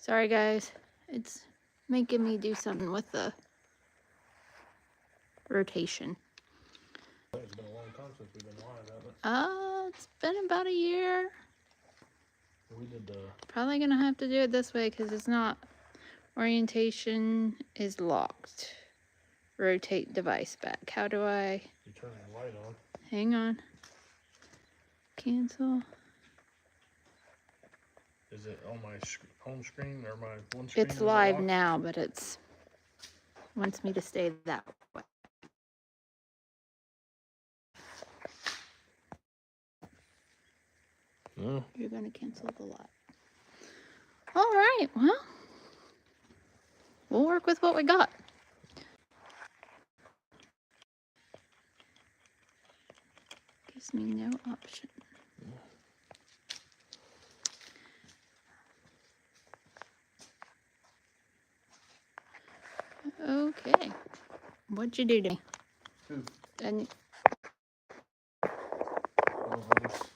Sorry guys, it's making me do something with the rotation. It's been a long time since we've been live, hasn't it? It's been about a year. We did Probably gonna have to do it this way because it's not. Orientation is locked. Rotate device back. How do I? you turn the light on. Hang on. Cancel. Is it on my home screen or my one screen? It's live now, but it's wants me to stay that way. No. You're gonna cancel the live. All right. Well, we'll work with what we got. Gives me no option. Okay. What'd you do to me? Who? And I just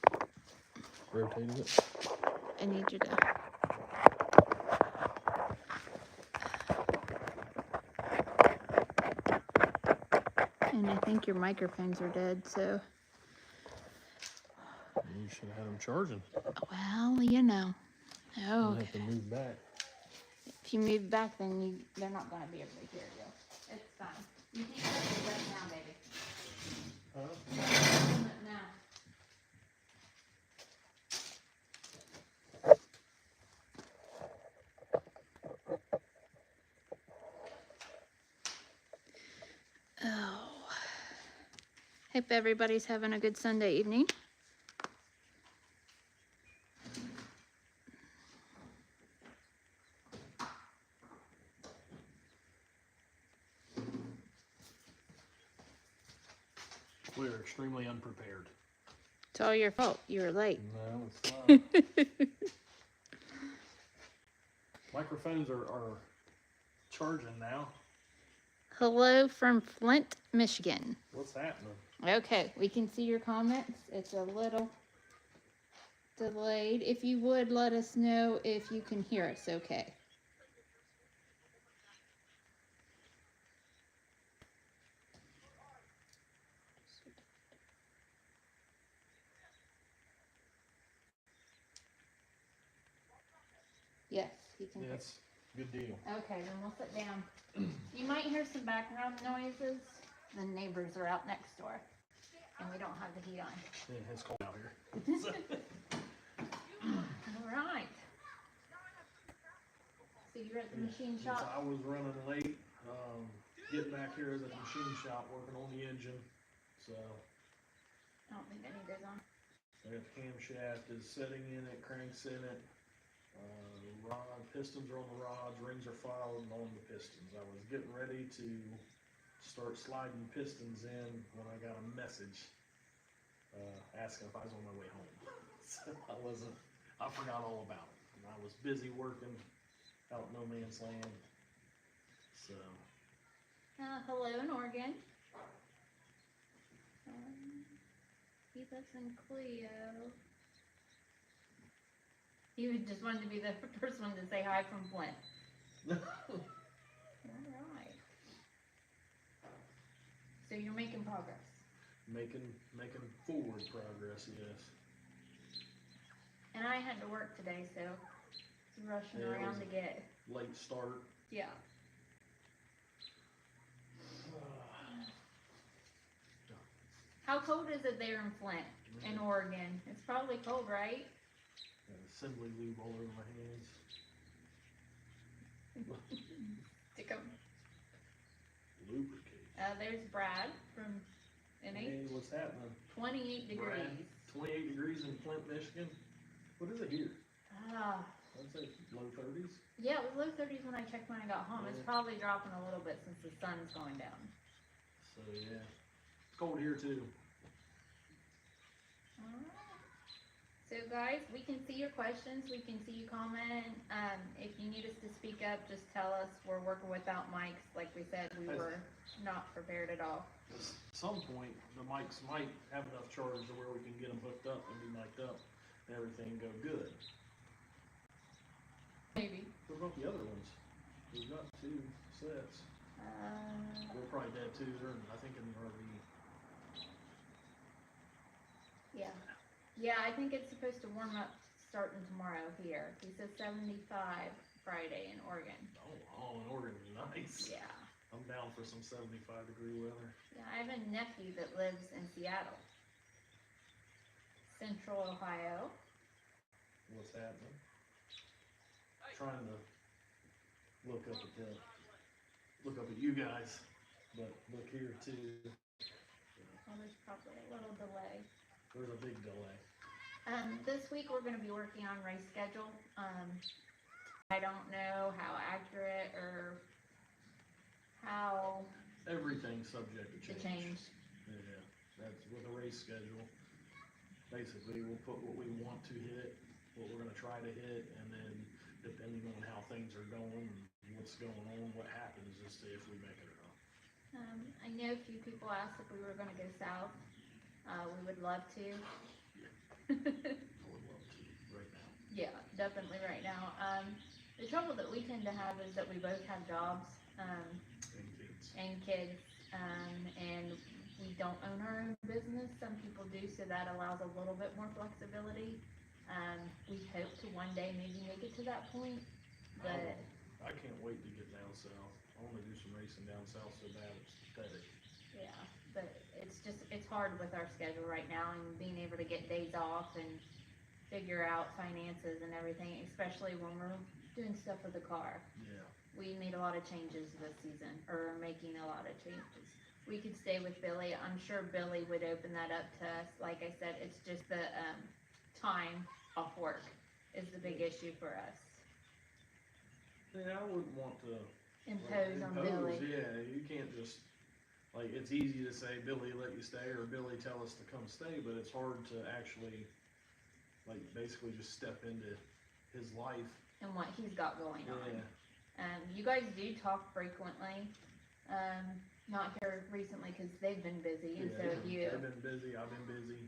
rotated it. I need you to. And I think your microphones are dead, so. You should have had them charging. Well, you know. Oh. You have to move back. If you move back, then they're not going to be able to hear you. It's fine. You can cut it right now, baby. Huh? Now. Oh. Hope everybody's having a good Sunday evening. We are extremely unprepared. It's all your fault. You were late. No, it's not. Microphones are charging now. Hello from Flint, Michigan. What's happening? Okay, we can see your comments. It's a little delayed. If you would, let us know if you can hear us okay. Yes, he can hear. Yes, good deal. Okay, then we'll sit down. You might hear some background noises. The neighbors are out next door, and we don't have the heat on. Yeah, it's cold out here. All right. So you're at the machine Yes, shop? I was running late, getting back here at the machine shop, working on the engine, so. I don't think I need those on. The camshaft is setting in it, cranks in it, pistons are on the rods, rings are filed on the pistons. I was getting ready to start sliding pistons in when I got a message, asking if I was on my way home. So I forgot all about it. And I was busy working out in no man's land, so. Hello in Oregon. He lives in Cleo. He just wanted to be the first one to say hi from Flint. Alright. So you're making progress. Making forward progress, yes. And I had to work today, so rushing Yeah, around to get. Late start. Yeah. How cold is it there in Flint, in Oregon? It's probably cold, right? Assembly lube all over my hands. Stick 'em. Lubricate. There's Brad from NH. Hey, what's happening? 28 degrees. Brad, 28 degrees in Flint, Michigan. What is it here? I'd say low 30s. Yeah, it was low 30s when I checked when I got home. It's probably dropping a little bit since the sun's going down. So yeah, it's cold here too. Alright. So guys, we can see your questions, we can see you comment. If you need us to speak up, just tell us. We're working without mics. Like we said, we were not prepared at all. At some point, the mics might have enough charge to where we can get them hooked up and be mic'd up and everything go good. Maybe. We're about the other ones? We've got 2 sets. We're probably dead too. They're, I think, in the RV. Yeah. Yeah, I think it's supposed to warm up starting tomorrow here. He says 75 Friday in Oregon. Oh, in Oregon, nice. Yeah. I'm down for some 75-degree weather. Yeah, I have a nephew that lives in Seattle, Central Ohio. What's happening? Trying to look up at you guys, but look here too. Well, there's probably a little delay. There's a big delay. This week we're going to be working on race schedule. I don't know how accurate or how Everything's subject to to change. change. Yeah, that's with a race schedule. Basically, we'll put what we want to hit, what we're going to try to hit, and then depending on how things are going, and what's going on, what happens is to if we make it or not. I know a few people asked if we were going to go south. We would love to. I would love to right now. Yeah, definitely right now. The trouble that we tend to have is that we both have jobs And kids. and kids, and we don't own our own business. Some people do, so that allows a little bit more flexibility. We hope to one day maybe make it to that point, but I can't wait to get down south. I want to do some racing down south so bad it's pathetic. yeah, but it's hard with our schedule right now and being able to get days off and figure out finances and everything, especially when we're doing stuff with the car. Yeah. We made a lot of changes this season, or are making a lot of changes. We could stay with Billy. I'm sure Billy would open that up to us. Like I said, it's just the time off work is the big issue for us. Yeah, I wouldn't want to Impose on Billy. Yeah, you can't just, like, it's easy to say, Billy, let you stay, or Billy, tell us to come stay, but it's hard to actually, like, basically just step into his life. And what he's got going on. Yeah. You guys do talk frequently. Not here recently because they've been busy, and so have you. They've been busy, I've been busy,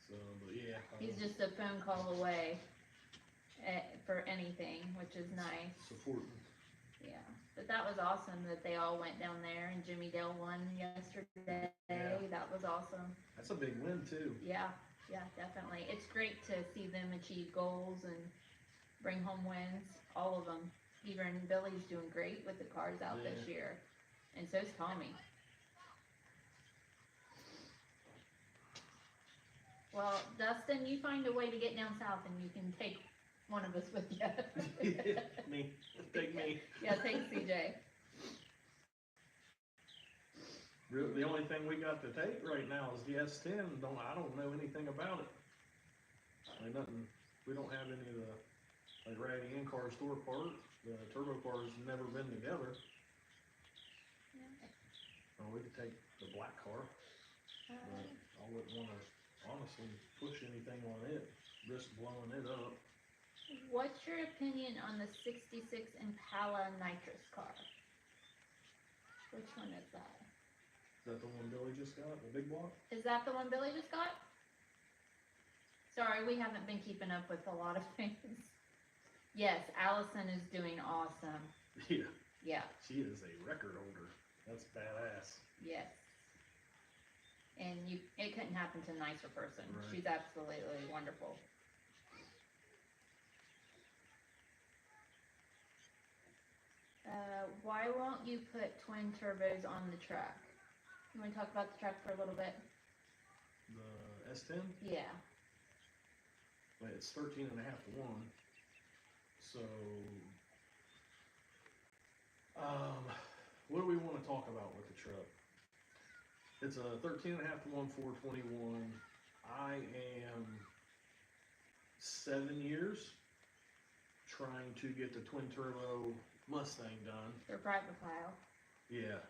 so, but yeah. He's just a phone call away for anything, which is nice. Supporting. Yeah, but that was awesome that they all went down there and Jimmy Dale won yesterday. Yeah. That was awesome. That's a big win too. Yeah, definitely. It's great to see them achieve goals and bring home wins, all of them. Even Billy's doing great with the cars out this year, and so's Tommy. Well, Dustin, you find a way to get down south and you can take one of us with you. Me. Take me. Yeah, take CJ. The only thing we got to take right now is the S10. I don't know anything about it. Like nothing. We don't have any of the like ratty in-car store parts. The turbo cars never been together. Yeah. We could take the black car, but I wouldn't want to honestly push anything on it. Risk blowing it up. What's your opinion on the 66 Impala Nitrous car? Which one is that? Is that the one Billy just got, the big block? Is that the one Billy just got? Sorry, we haven't been keeping up with a lot of things. Yes, Allison is doing awesome. Yeah. Yeah. She is a record holder. That's badass. Yes. And it couldn't happen to a nicer person. Right. She's absolutely wonderful. Why won't you put twin turbos on the truck? You want to talk about the truck for a little bit? The S10? Yeah. Well, it's 13 and a half to 1. So, what do we want to talk about with the truck? It's a 13 and a half to 1 421. I am 7 years trying to get the twin turbo Mustang done. For private pile. Yeah.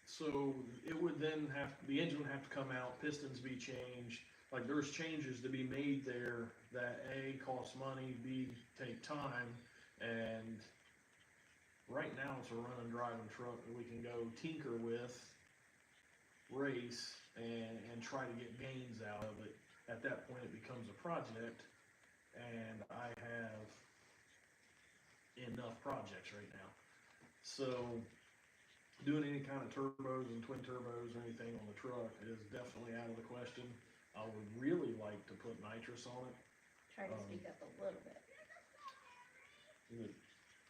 So it would then the engine would have to come out, pistons be changed. Like there's changes to be made there that A, cost money, B, take time, and right now it's a run and driving truck that we can go tinker with, race, and try to get gains out of it. At that point it becomes a project, and I have projects right now. So doing any kind of turbos and twin turbos or anything on the truck is definitely out of the question. I would really like to put nitrous on it. Try to speak up a little bit. Is it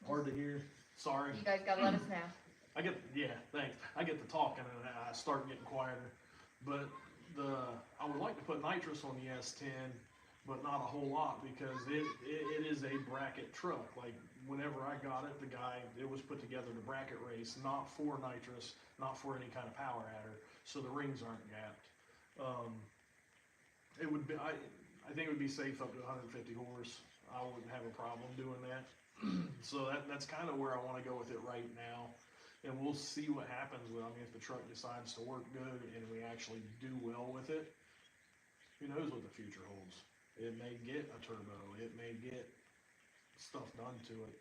hard to hear? Sorry. You guys gotta let us know. Thanks. I get to talking and I start getting quieter. But I would like to put nitrous on the S10, but not a whole lot because it is a bracket truck. Like whenever I got it, it was put together to bracket race, not for nitrous, not for any kind of power adder, so the rings aren't gapped. It would be, I think it would be safe up to 150 horse. I wouldn't have a problem doing that. So that's kind of where I want to go with it right now. And we'll see what happens with, if the truck decides to work good and we actually do well with it, who knows what the future holds. It may get a turbo, it may get stuff done to it.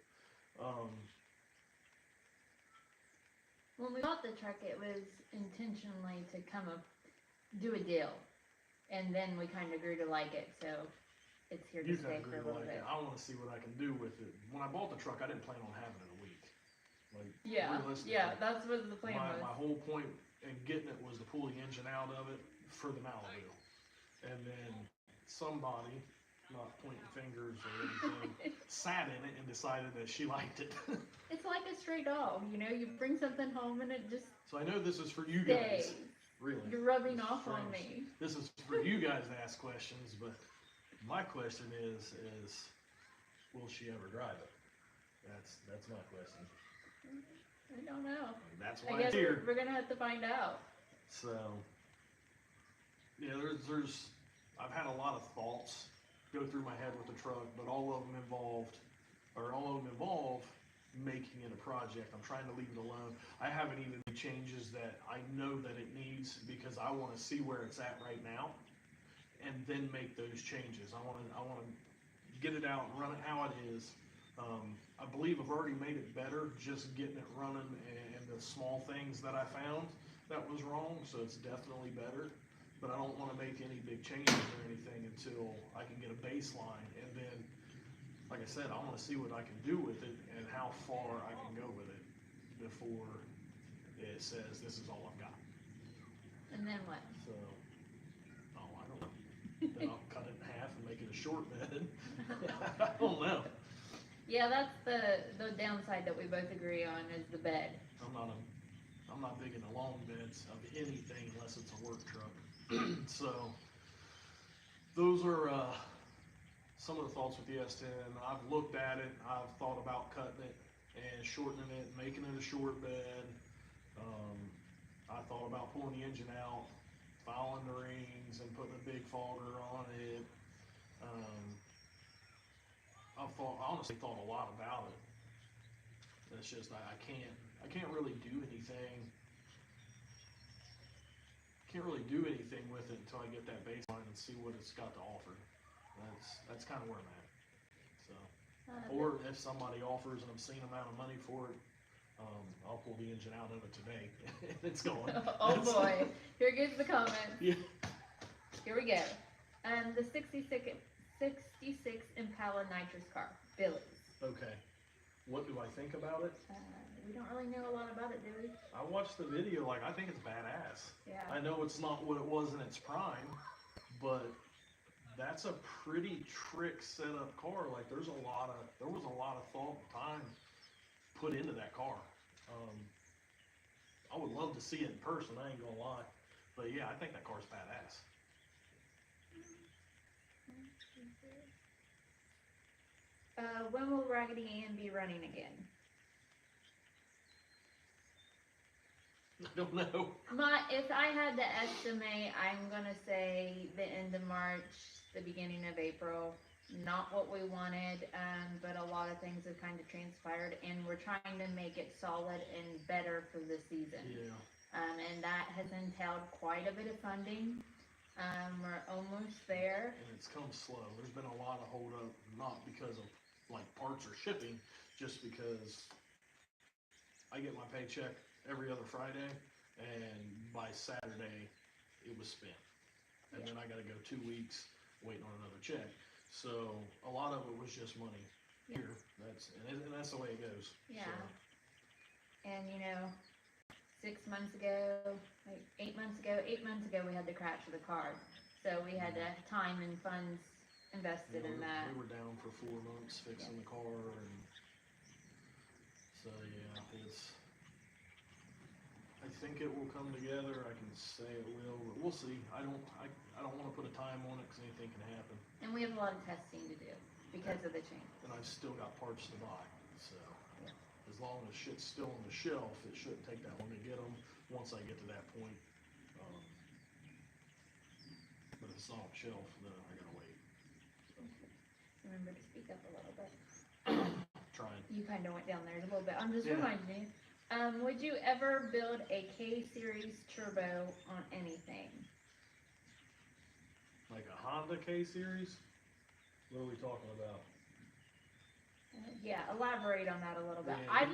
When we bought the truck, it was intentionally to do a deal. And then we kind of grew to like it, so it's here to stay for a little bit. I want to see what I can do with it. When I bought the truck, I didn't plan on having it a week. That's what the plan was. My whole point in getting it was to pull the engine out of it for the Malibu. And then somebody, not pointing fingers or anything, sat in it and decided that she liked it. It's like a stray dog, you bring something home and it just So I know this is for you stays. guys. Really. You're rubbing off on me. This is for you guys to ask questions, but my question is will she ever drive it? That's my question. I don't know. That's why I guess it's here. we're gonna have to find out. So, yeah, there's I've had a lot of thoughts go through my head with the truck, but all of them involve making it a project. I'm trying to leave it alone. I haven't even made changes that I know that it needs because I want to see where it's at right now, and then make those changes. I want to get it out, run it how it is. I believe I've already made it better just getting it running, and the small things that I found that was wrong, so it's definitely better. But I don't want to make any big changes or anything until I can get a baseline, and then, like I said, I want to see what I can do with it and how far I can go with it before it says this is all I've got. And then what? So, I don't know. Then I'll cut it in half and make it a short bed. I don't know. Yeah, that's the downside that we both agree on is the bed. I'm not big into long beds of anything unless it's a work truck. So those are some of the thoughts with the S10. I've looked at it. I've thought about cutting it and shortening it, making it a short bed. I thought about pulling the engine out, filing the rings, and putting a big fogger on it. I honestly thought a lot about it. It's just I can't really do anything. Can't really do anything with it until I get that baseline and see what it's got to offer. That's kind of where I'm at. So, or if somebody offers an obscene amount of money for it, I'll pull the engine out of it today. It's going. Oh boy, here goes the comments. Yeah. Here we go. The 66 Impala nitrous car, Billy's. Okay. What do I think about it? We don't really know a lot about it, do we? I watched the video, I think it's badass. Yeah. I know it's not what it was in its prime, but that's a pretty trick setup car. There was a lot of thought and time put into that car. I would love to see it in person, I ain't gonna lie. But yeah, I think that car's badass. When will Raggedy Ann be running again? I don't know. If I had to estimate, I'm gonna say the end of March, the beginning of April. Not what we wanted, but a lot of things have kind of transpired, and we're trying to make it solid and better for the season. Yeah. And that has entailed quite a bit of funding. We're almost there. And it's come slow. There's been a lot of hold up, not because of parts or shipping, just because I get my paycheck every other Friday, and by Saturday it was spent. And then I gotta go 2 weeks waiting on another check. So a lot of it was just money here. and that's the way it goes. Yeah. So, And 6 months ago, like 8 months ago, we had the crash of the car. So we had time and funds invested in that. We were down for 4 months fixing the car, and so yeah, I think it will come together. I can say it will, but we'll see. I don't want to put a time on it because anything can happen. And we have a lot of testing to do because of the change. And I've still got parts to buy, so as long as shit's still on the shelf, it shouldn't take that long to get them. Once I get to that point, but if it's not on the shelf, then I gotta wait. So. Remember to speak up a little bit. Trying. You kind of went down there a little bit. I'm just reminding you. Would you ever build a K-Series turbo on anything? Like a Honda K-Series? What are we talking about? Yeah, elaborate on that a little bit. Yeah,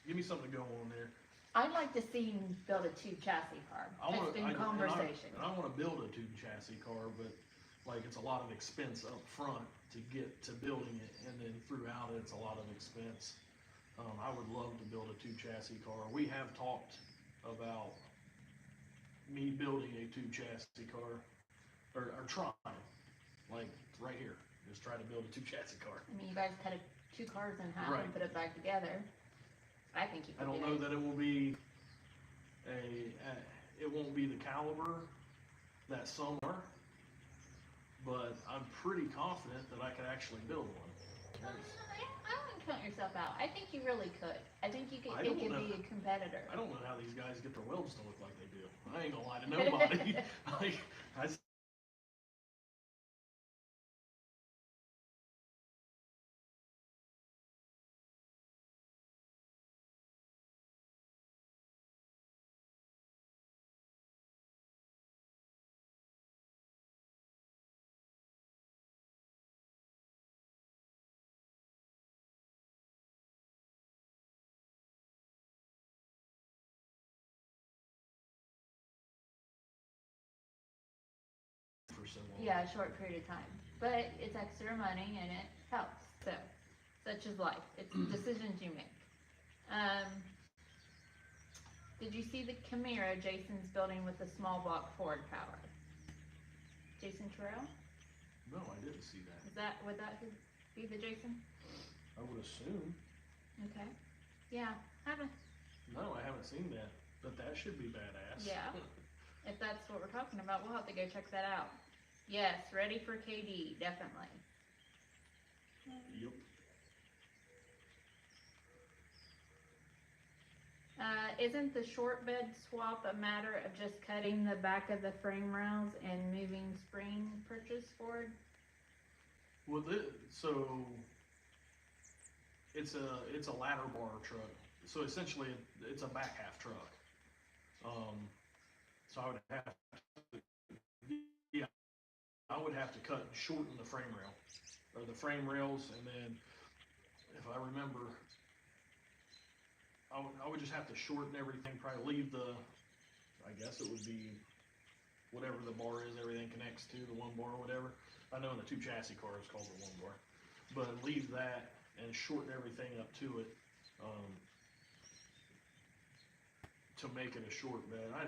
give me something to go on there. I'd like to see him build a tube chassis car. It's been conversation. And I want to build a tube chassis car, but like it's a lot of expense up front to get to building it, and then throughout it's a lot of expense. I would love to build a tube chassis car. We have talked about me building a tube chassis car, or trying, like right here, just try to build a tube chassis car. I mean, you guys cut two cars in half Right. and put it back together. I think you could I don't know that it will be it won't be the caliber that some are, but I'm pretty confident that I could actually build one. I wouldn't count yourself out. I think you really could. I think you could. It could be a competitor. I don't know how these guys get their welds to look like they do. I ain't gonna lie to nobody. I for so long. Yeah, a short period of time. But it's extra money and it helps. So, such is life. It's decisions you make. Did you see the Camaro Jason's building with the small block Ford power? Jason Terrell? No, I didn't see that. Would that be the Jason? I would assume. Okay. Yeah, haven't. No, I haven't seen that, but that should be badass. Yeah. If that's what we're talking about, we'll have to go check that out. Yes, ready for KD, definitely. Yep. Isn't the short bed swap a matter of just cutting the back of the frame rails and moving spring purchase forward? Well, so it's a ladder bar truck. So essentially, it's a back half truck. So I would have to cut and shorten the frame rail, or the frame rails, and then if I remember, I would just have to shorten everything. Probably leave I guess it would be whatever the bar is, everything connects to the one bar or whatever. I know in the tube chassis car it's called the one bar, but leave that and shorten everything up to it. To make it a short bed, I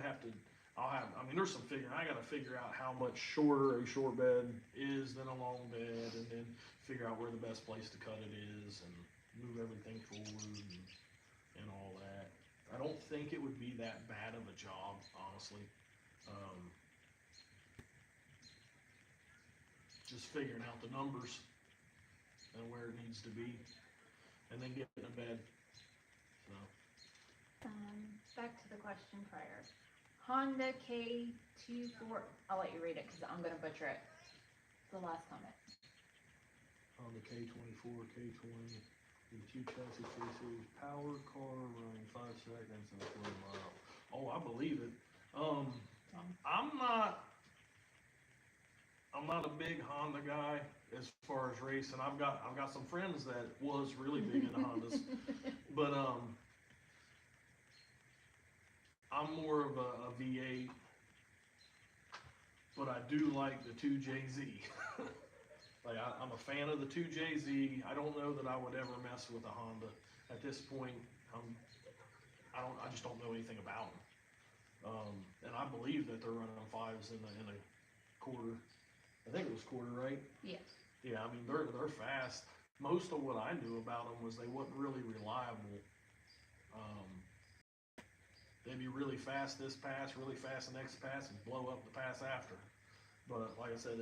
mean, there's some figuring. I got to figure out how much shorter a short bed is than a long bed, and then figure out where the best place to cut it is, and move everything forward and all that. I don't think it would be that bad of a job, honestly. Just figuring out the numbers and where it needs to be, and then getting a bed. So. Back to the question prior. Honda K24. I'll let you read it because I'm going to butcher it. The last comment. Honda K24, K20, the two chassis 3 series power car running 5 seconds and 40 miles. Oh, I believe it. I'm not a big Honda guy as far as racing. I've got some friends that was really big into Hondas, but I'm more of a V8, but I do like the 2JZ. Like, I'm a fan of the 2JZ. I don't know that I would ever mess with a Honda. At this point, I just don't know anything about them. And I believe that they're running fives in a quarter. I think it was quarter, right? Yeah. Yeah, I mean, they're fast. Most of what I knew about them was they wasn't really reliable. They'd be really fast this pass, really fast the next pass, and blow up the pass after. But like I said,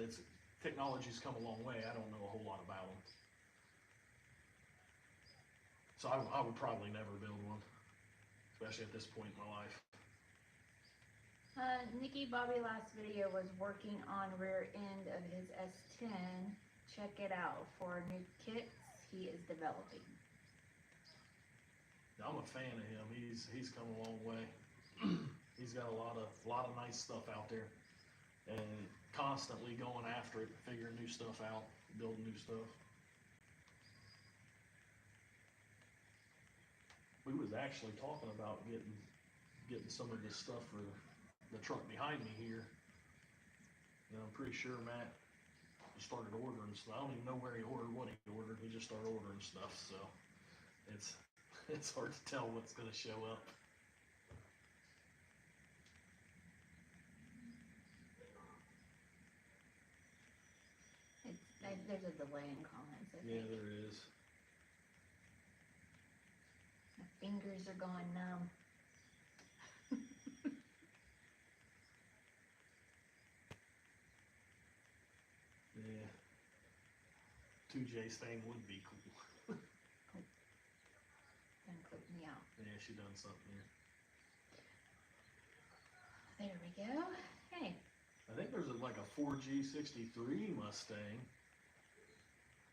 technology's come a long way. I don't know a whole lot about them. So I would probably never build one, especially at this point in my life. Nikki Bobby last video was working on rear end of his S10. Check it out for new kits he is developing. I'm a fan of him. He's come a long way. He's got a lot of nice stuff out there, and constantly going after it, figuring new stuff out, building new stuff. We was actually talking about getting some of this stuff for the truck behind me here. And I'm pretty sure Matt started ordering stuff. I don't even know where he ordered what he ordered. He just started ordering stuff, so it's hard to tell what's going to show up. There's a delay in comments, I think. Yeah, there is. My fingers are going numb. Yeah. 2J's thing would be cool. Gonna click me out. Yeah, she done something here. There we go. Hey. I think there's like a 4G63 Mustang.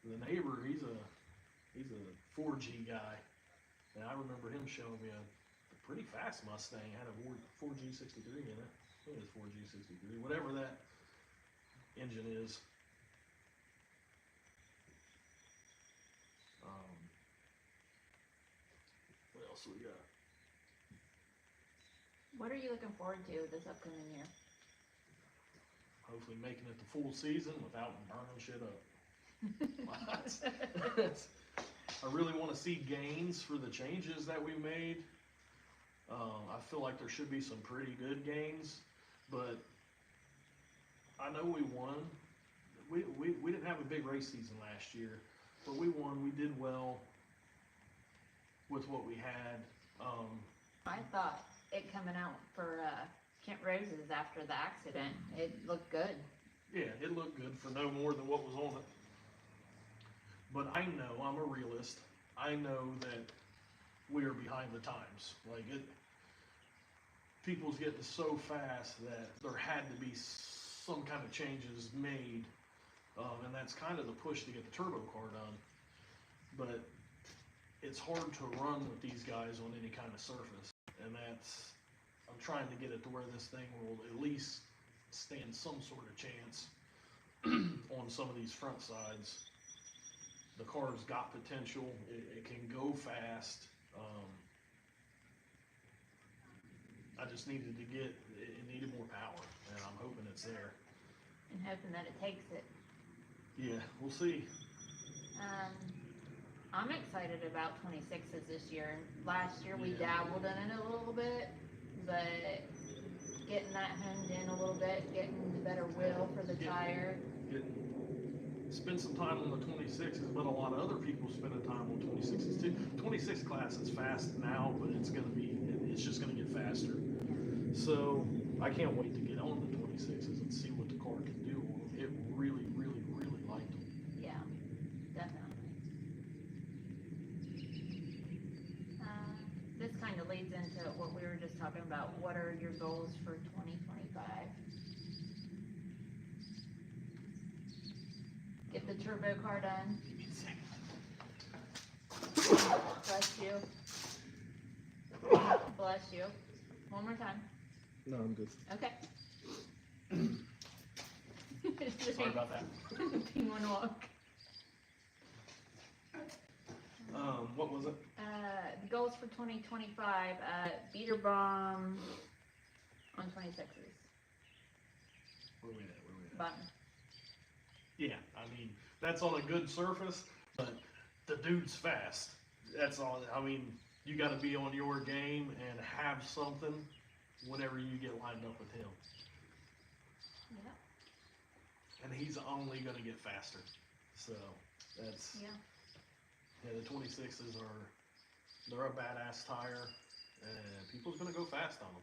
The neighbor, he's a 4G guy, and I remember him showing me a pretty fast Mustang. Had a 4G63 in it. I think it was 4G63, whatever that engine is. What else we got? What are you looking forward to this upcoming year? Hopefully making it the full season without burning shit up. I really want to see gains for the changes that we made. I feel like there should be some pretty good gains, but I know we won. We didn't have a big race season last year, but we won. We did well with what we had. I thought it coming out for Kent Rose's after the accident, it looked good. Yeah, it looked good for no more than what was on it. But I know, I'm a realist. I know that we are behind the times. Like, people's getting so fast that there had to be some kind of changes made. And that's kind of the push to get the turbo car done. But it's hard to run with these guys on any kind of surface. And I'm trying to get it to where this thing will at least stand some sort of chance on some of these front sides. The car's got potential. It can go fast. I just needed it needed more power, and I'm hoping it's there. And hoping that it takes it. Yeah, we'll see. I'm excited about 26s this year. Last year we Yeah. dabbled in it a little bit, but getting that honed in a little bit, getting the better wheel for the tire. Spend some time on the 26s, but a lot of other people spending time on 26s too. 26 class is fast now, but it's just gonna get faster. So I can't wait to get on the 26s and see what the car can do on them. It really, really, really liked them. Yeah, definitely. This kind of leads into what we were just talking about. What are your goals for 2025? Get the turbo car done. Give me a second. Bless you. Bless you. One more time. No, I'm good. Okay. Sorry about that. Penguin walk. What was it? The goals for 2025, beater bomb on 26s. Where we at? Button. Yeah, I mean, That's on a good surface, but the dude's fast. That's all. I mean, you got to be on your game and have something whenever you get lined up with him. Yeah. And he's only going to get faster. So that's Yeah. the 26s they're a badass tire, and people's going to go fast on them.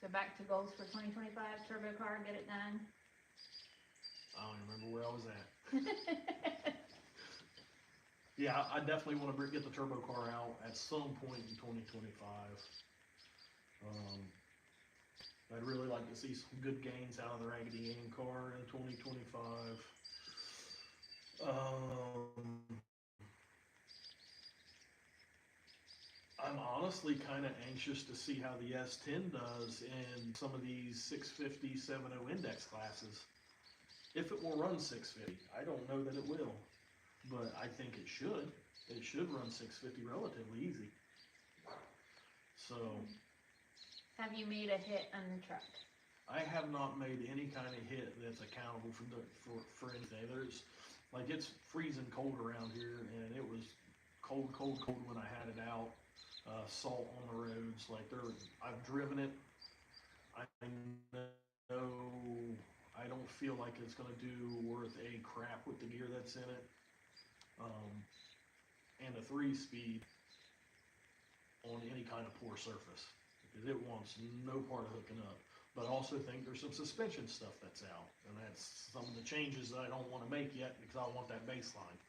So back to goals for 2025, turbo car, get it done. I don't remember where I was at. Yeah, I definitely want to get the turbo car out at some point in 2025. I'd really like to see some good gains out of the Raggedy Ann car in 2025. I'm honestly kind of anxious to see how the S10 does in some of these 650, 7.0 index classes. If it will run 650, I don't know that it will, but I think it should. It should run 650 relatively easy. So, have you made a hit on the truck? I have not made any kind of hit that's accountable for anything. There's like it's freezing cold around here, and it was cold when I had it out. Salt on the roads, like I've driven it. I know I don't feel like it's going to do worth a crap with the gear that's in it, and a 3-speed on any kind of poor surface because it wants no part of hooking up. But I also think there's some suspension stuff that's out, and that's some of the changes that I don't want to make yet because I want that baseline.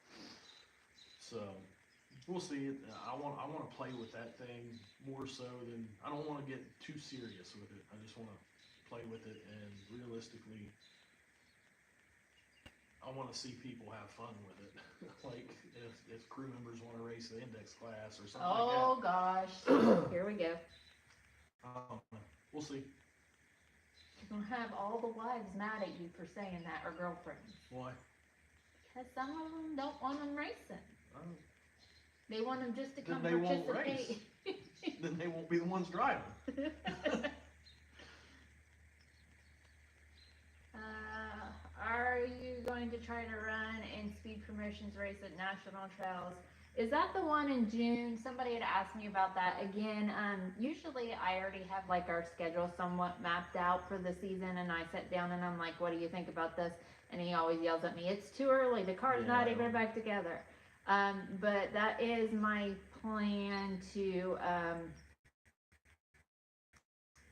So we'll see. I want to play with that thing more so than I don't want to get too serious with it. I just want to play with it, and realistically, I want to see people have fun with it. Like if crew members want to race the index class or something like that. Oh gosh, here we go. We'll see. You're gonna have all the wives mad at you for saying that, or girlfriends. Why? Because some of them don't want them racing. Oh. They want them just to come Then they won't participate. race. Then they won't be the ones driving. Are you going to try to run in speed promotions race at national trails? Is that the one in June? Somebody had asked me about that again. Usually I already have like our schedule somewhat mapped out for the season, and I sit down and I'm like, what do you think about this? And he always yells at me, it's too early, the car's not even back together. But that is my plan to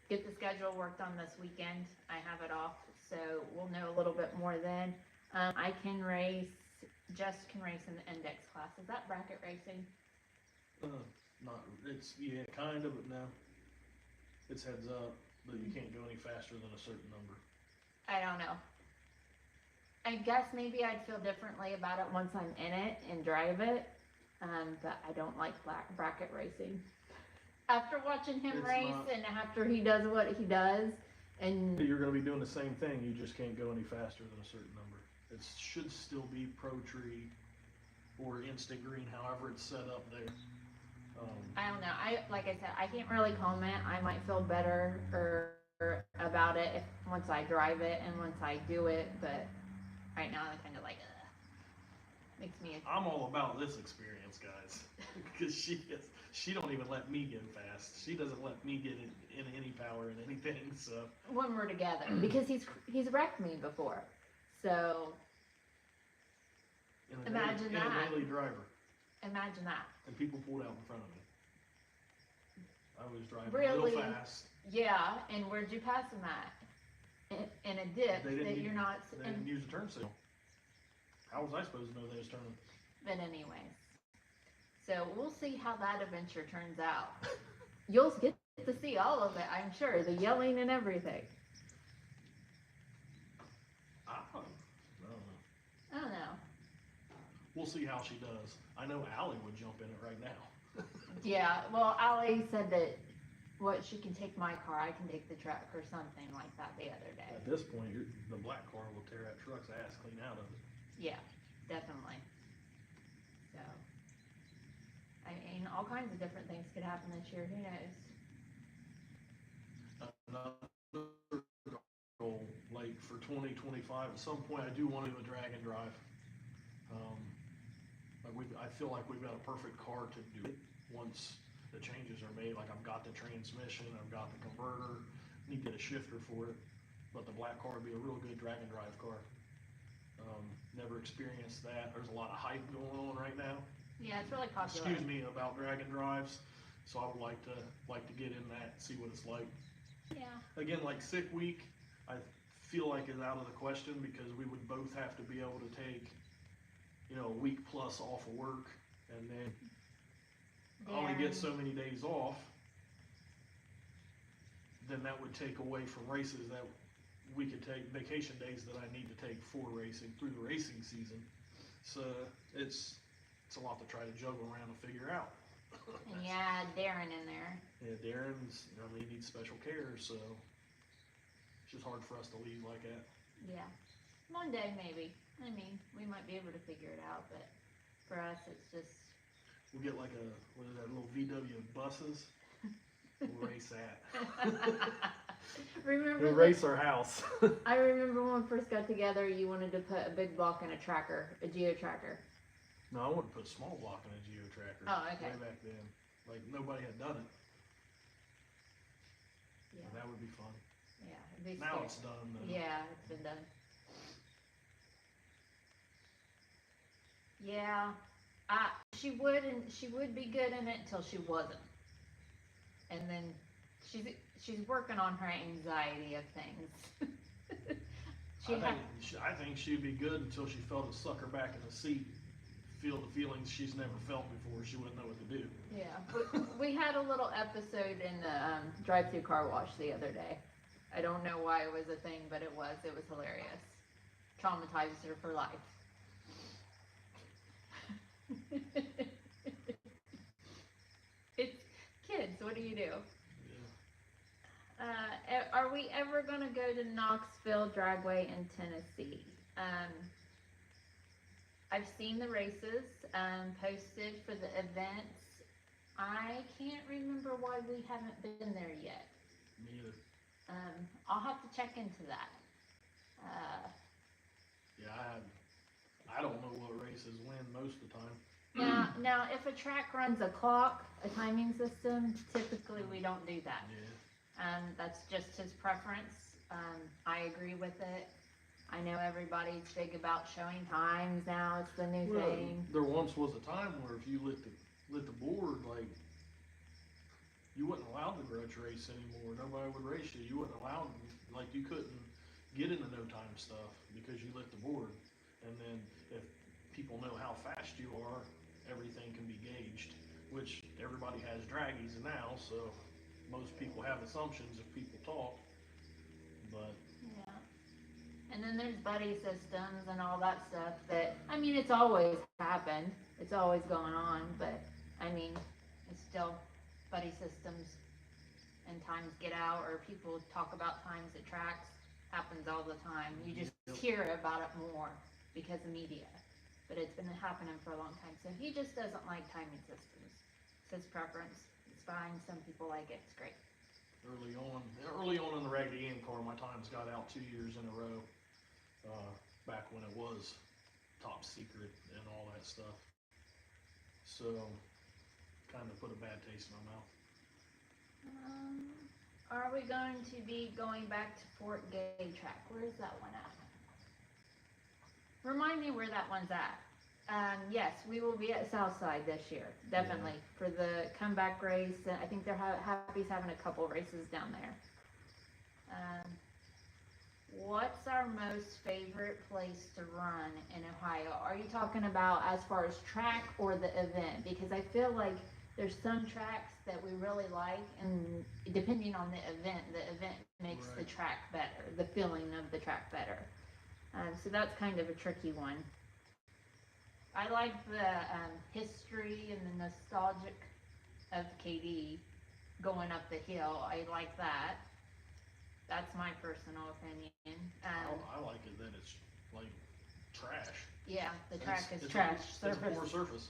get the schedule worked on this weekend. I have it off, so we'll know a little bit more then. I can race, Jess can race in the index class. Is that bracket racing? Yeah, kind of, but no. It's heads up, but you can't go any faster than a certain number. I don't know. I guess maybe I'd feel differently about it once I'm in it and drive it, but I don't like bracket racing. After watching him race and after he does what he does, and you're going to be doing the same thing, you just can't go any faster than a certain number. It should still be Pro Tree or Instant Green, however it's set up there. I don't know. Like I said, I can't really comment. I might feel better about it once I drive it and once I do it, but right now I'm kind of like, makes me. I'm all about this experience, guys, because she don't even let me get fast. She doesn't let me get in any power in anything. So when we're together, because he's wrecked me before, so imagine that. In a daily driver. Imagine that. And people pulled out in front of me. I was driving really real fast. Yeah, and where'd you pass them at? In a dip that you're not. They didn't use a turn signal. How was I supposed to know they was turning? But anyways, so we'll see how that adventure turns out. You'll get to see all of it, I'm sure. The yelling and everything. I don't know. I don't know. We'll see how she does. I know Allie would jump in it right now. Yeah, well, Allie said that she can take my car, I can take the truck or something like that the other day. At this point, the black car will tear that truck's ass clean out of it. Yeah, definitely. So, I mean, all kinds of different things could happen this year. Who knows? Another goal, like for 2025, at some point, I do want to do a drag and drive. I feel like we've got a perfect car to do it once the changes are made. Like I've got the transmission, I've got the converter, need to get a shifter for it. But the black car would be a real good drag and drive car. Never experienced that. There's a lot of hype going on right now. Yeah, it's really popular. Excuse me, about drag and drives. So I would like to get in that, see what it's like. Yeah. Again, like sick week, I feel like is out of the question because we would both have to be able to take, a week plus off of work, and then only get so many days off. Then that would take away from races that we could take vacation days that I need to take for racing through the racing season. So it's a lot to try to juggle around and figure out. And yeah, Darren in there. Yeah, Darren's, he needs special care, so it's just hard for us to leave like that. Yeah. One day, maybe. I mean, we might be able to figure it out, but for us, it's just... We'll get like little VW buses. We'll race that. We'll race our house. I remember when we first got together, you wanted to put a big block in a tracker, a geo tracker. No, I wouldn't put a small block in a geo tracker. Oh, okay. Way back then. Like, nobody had done it. Yeah. And that would be fun. Yeah. It'd be now scary. it's done, though. Yeah, it's been done. Yeah. She would be good in it until she wasn't. And then she's working on her anxiety of things. I think she'd be good until she felt a sucker back in the seat, feel the feelings she's never felt before. She wouldn't know what to do. Yeah, we had a little't in the drive-through car wash the other day. I don't know why it was a thing, but it was hilarious. Traumatized her for life. It's kids, what do you do? Are we ever going to go to Knoxville Dragway in Tennessee? I've seen the races posted for the events. I can't remember why we haven't been there yet. Me either. I'll have to check into that. I don't know what races win most of the time. Now, if a track runs a clock, a timing system, typically we don't do that. Yeah. That's just his preference. I agree with it. I know everybody's big about showing times now. It's the new thing. There once was a time where if you lit the board, like, you wasn't allowed to grudge race anymore. Nobody would race you. You wasn't allowed, like, you couldn't get into no time stuff because you lit the board. And then if people know how fast you are, everything can be gauged, which everybody has draggies now, so most people have assumptions if people talk, but... Yeah. And then there's buddy systems and all that stuff that, I mean, it's always happened. It's always going on, but, I mean, it's still buddy systems and times get out, or people talk about times at tracks. Happens all the time. You just hear about it more because of media. But it's been happening for a long time. So he just doesn't like timing systems. It's his preference. It's fine. Some people like it. It's great. Early on in the Raggedy Ann car, my times got out 2 years in a row. Back when it was top secret and all that stuff. So, kind of put a bad taste in my mouth. Are we going to be going back to Fort Gay track? Where is that one at? Remind me where that one's at. Yes, we will be at Southside this year, definitely, for the comeback race. I think they're Happy's having a couple races down there. What's our most favorite place to run in Ohio? Are you talking about as far as track or the event? Because I feel like there's some tracks that we really like, and depending on the event makes the track better, the feeling of the track better. So that's kind of a tricky one. I like the history and the nostalgic of KD going up the hill. I like that. That's my personal opinion. I like it that it's like trash. Yeah, the track is trash. It's a poor surface.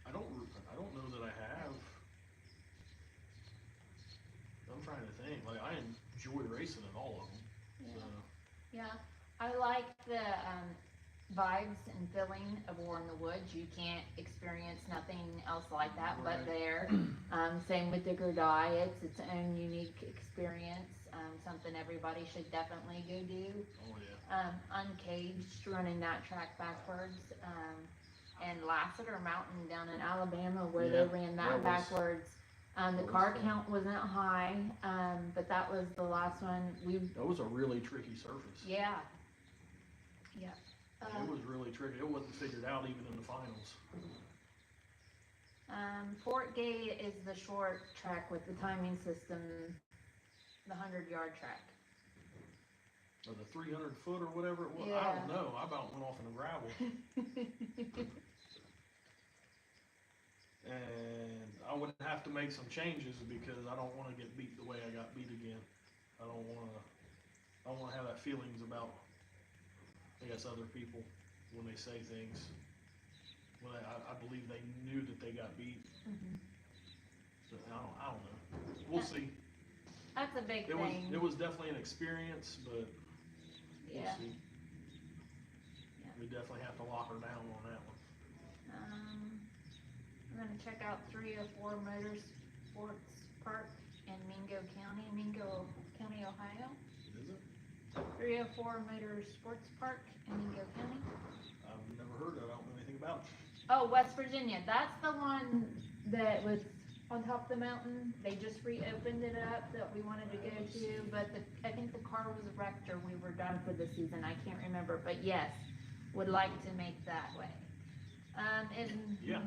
I don't know that I have. I'm trying to think. Like, I enjoy racing in all of them. Yeah. So, Yeah, I like the vibes and feeling of War in the Woods. You can't experience nothing else like that but Right. there. Same with Digger Die. It's its own unique experience. Something everybody should definitely go do. oh yeah. Uncaged, running that track backwards. And Lassiter Mountain down in Alabama where Yeah, they ran that that was- backwards. The that was car fun. count wasn't high, but that was the last one. That was a really tricky surface. Yeah. Yeah. It was really tricky. It wasn't figured out even in the finals. Fort Gay is the short track with the timing system, the 100-yard track. Or the 300 foot or whatever it was. I Yeah. don't know. I about went off in the gravel. And I would have to make some changes because I don't want to get beat the way I got beat again. I don't want to have that feelings about, I guess, other people when they say things. When I believe they knew that they got beat. Mhm. So I don't know. We'll see. That's a big It thing. was definitely an experience, but we'll Yeah. see. Yeah. We definitely have to lock her down on that one. I'm gonna check out 304 Motorsports Park in Mingo County, Ohio. Is it? 304 Motorsports Park in Mingo County. I've never heard of it. I don't know anything about it. Oh, West Virginia. That's the one that was on top of the mountain. They just reopened it up that we wanted to go to, but I think the car was wrecked or we were done for the season. I can't remember, but yes, would like to make that way. Yeah.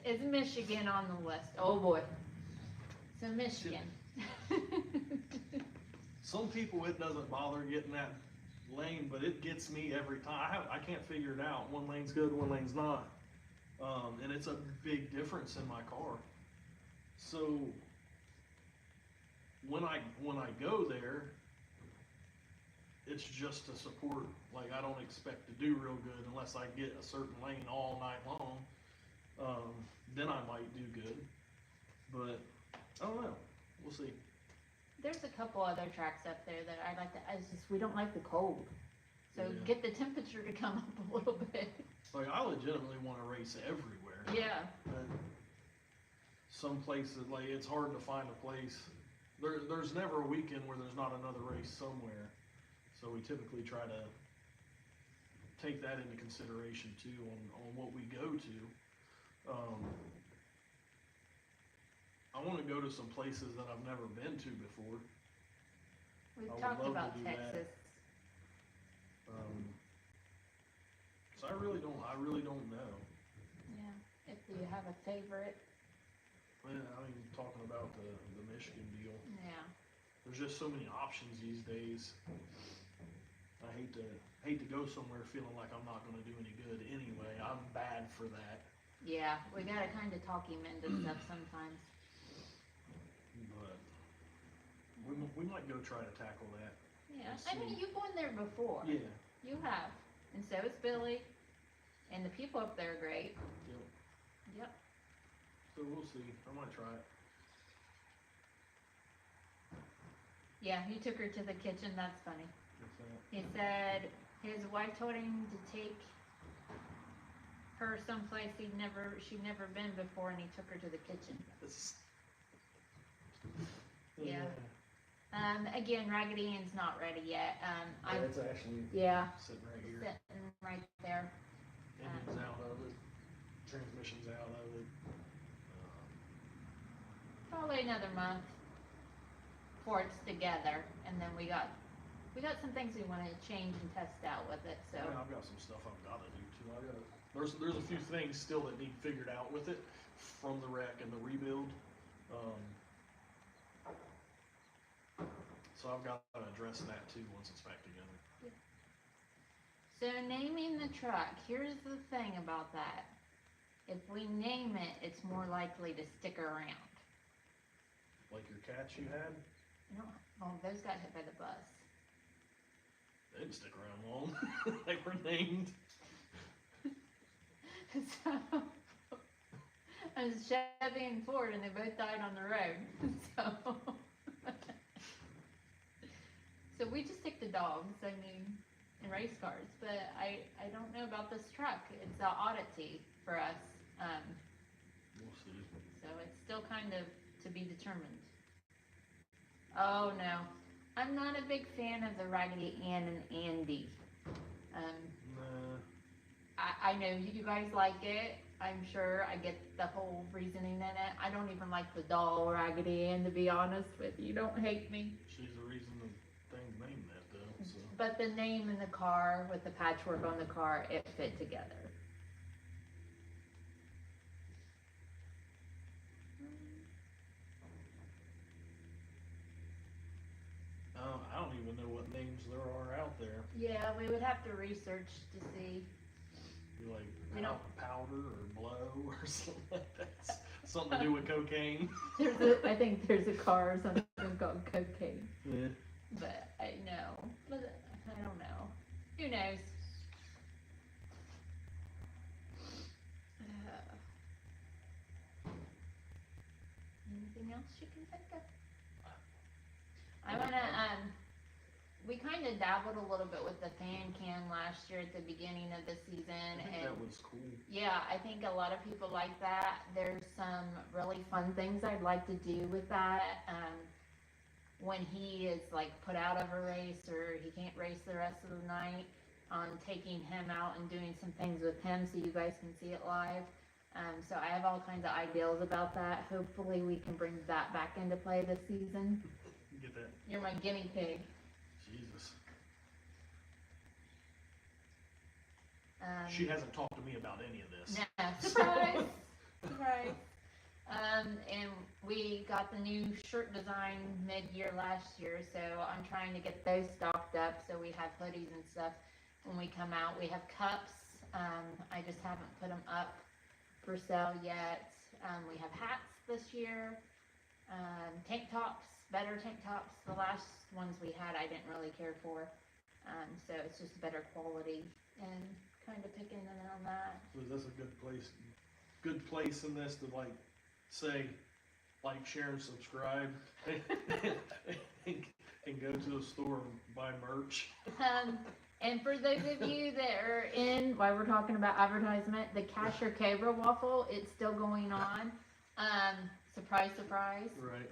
Is Michigan on the list? Oh boy. So Michigan. Some people it doesn't bother getting that lane, but it gets me every time. I can't figure it out. One lane's good, one lane's not. And it's a big difference in my car. So when I go there, it's just to support. Like, I don't expect to do real good unless I get a certain lane all night long. Then I might do good, but I don't know. We'll see. There's a couple other tracks up there that I'd like to. We don't like the cold, so Yeah. get the temperature to come up a little bit. Like, I legitimately want to race everywhere. Yeah. But some places, like, it's hard to find a place. There's never a weekend where there's not another race somewhere. So we typically try to take that into consideration too on what we go to. I want to go to some places that I've never been to before. We've I would talked love about to do that. Texas. So I really don't know. Yeah. If you have a favorite. I mean, talking about the Michigan deal, Yeah. there's just so many options these days. I hate to go somewhere feeling like I'm not going to do any good anyway. I'm bad for that. Yeah. We gotta kind of talk him into stuff sometimes. But we might go try to tackle that. Yeah. Let's I mean, see. you've gone there before. Yeah. You have. And so is Billy. And the people up there are great. Yep. Yep. So we'll see. I might try it. Yeah, he took her to the kitchen. That's funny. What's that? He said his wife told him to take her someplace she'd never been before, and he took her to the kitchen. Yeah. Again, Raggedy Ann's not ready yet. It's actually Yeah, sitting right here. sitting right there. Engine's out of it. Transmission's out of it. Probably another month before it's together, and then we got some things we want to change and test out with it. So Yeah, I've got some stuff I've got to do too. There's a few things still that need figured out with it from the wreck and the rebuild. So I've got to address that too once it's back together. So naming the truck, here's the thing about that. If we name it, it's more likely to stick around. Like your cats you had, Well, those got hit by the bus. they didn't stick around long. They were named. So, it was Chevy and Ford, and they both died on the road. So, we just stick to dogs, I mean, and race cars, but I don't know about this truck. It's an oddity for us. We'll see. So it's still kind of to be determined. Oh no, I'm not a big fan of the Raggedy Ann and Andy. Nah. I know you guys like it. I'm sure I get the whole reasoning in it. I don't even like the doll Raggedy Ann, to be honest with you. Don't hate me. She's the reason the thing's named that, though. So. But the name in the car with the patchwork on the car, it fit together. I don't even know what names there are out there. Yeah, we would have to research to see. Like You know- powder or blow or something like that. Something to do with cocaine. I think there's a car or something called cocaine. Yeah. But I don't know. Who knows? Anything else you can think of? I wanna, we kind of dabbled a little bit with the fan cam last year at the beginning of the season, I think and that was cool. yeah, I think a lot of people like that. There's some really fun things I'd like to do with that. When he is like put out of a race or he can't race the rest of the night, on taking him out and doing some things with him so you guys can see it live. So I have all kinds of ideas about that. Hopefully we can bring that back into play this season. Get that? You're my guinea pig. Jesus. She hasn't talked to me about any of this. No, surprise, surprise. And we got the new shirt design mid-year last year, so I'm trying to get those stocked up so we have hoodies and stuff when we come out. We have cups. I just haven't put them up for sale yet. We have hats this year. Tank tops, better tank tops. The last ones we had I didn't really care for. So it's just better quality and kind of picking in on that. So is this a good place in this to like say, like, share, and subscribe, and go to the store and buy merch? And for those of you that are in, while we're talking about advertisement, the Casher Cabra waffle, it's still going on. Surprise, surprise. Right.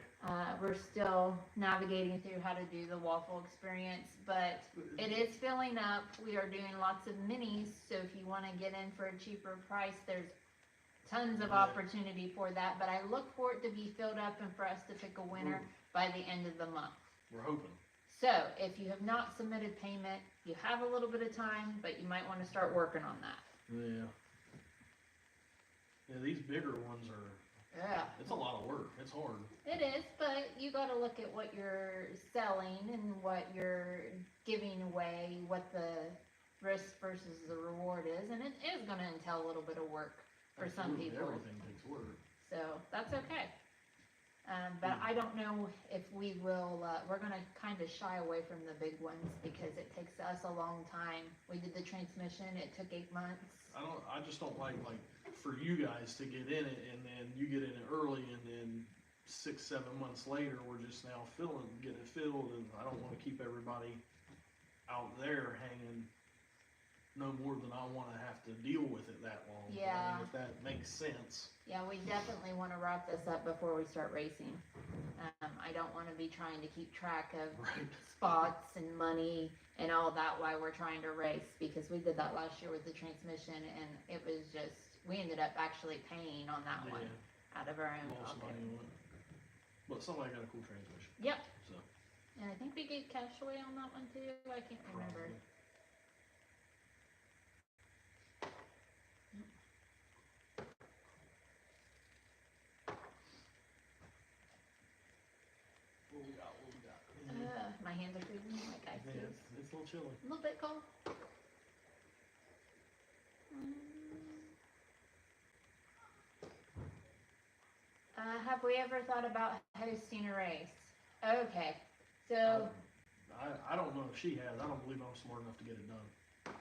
We're still navigating through how to do the waffle experience, but it is filling up. We are doing lots of minis, so if you want to get in for a cheaper price, there's tons of opportunity for that. But I look for it to be filled up and for us to pick a winner by the end of the month. We're hoping. So if you have not submitted payment, you have a little bit of time, but you might want to start working on that. Yeah. Yeah, these bigger ones are. Yeah. It's a lot of work. It's hard. It is, but you got to look at what you're selling and what you're giving away, what the risk versus the reward is, and it is going to entail a little bit of work for some Absolutely. people. Everything takes work. So that's okay. But I don't know if we will, we're going to kind of shy away from the big ones because it takes us a long time. We did the transmission, it took 8 months. I just don't like for you guys to get in it and then you get in it early and then 6-7 months later we're just now getting it filled, and I don't want to keep everybody out there hanging no more than I want to have to deal with it that long. Yeah. I mean, if that makes sense. Yeah, we definitely want to wrap this up before we start racing. I don't want to be trying to keep track of Right. spots and money and all that while we're trying to race, because we did that last year with the transmission, and it was just, we ended up actually paying on that one out of our own Lost pocket. money on it. But somebody got a cool transmission. Yep. So. And I think we gave cash away on that one too. I can't remember. Probably. What we got? My hands are freezing like ice Yeah, cubes. it's a little chilly. A little bit cold. Have we ever thought about hosting a race? Okay, so I don't know if she has. I don't believe I'm smart enough to get it done.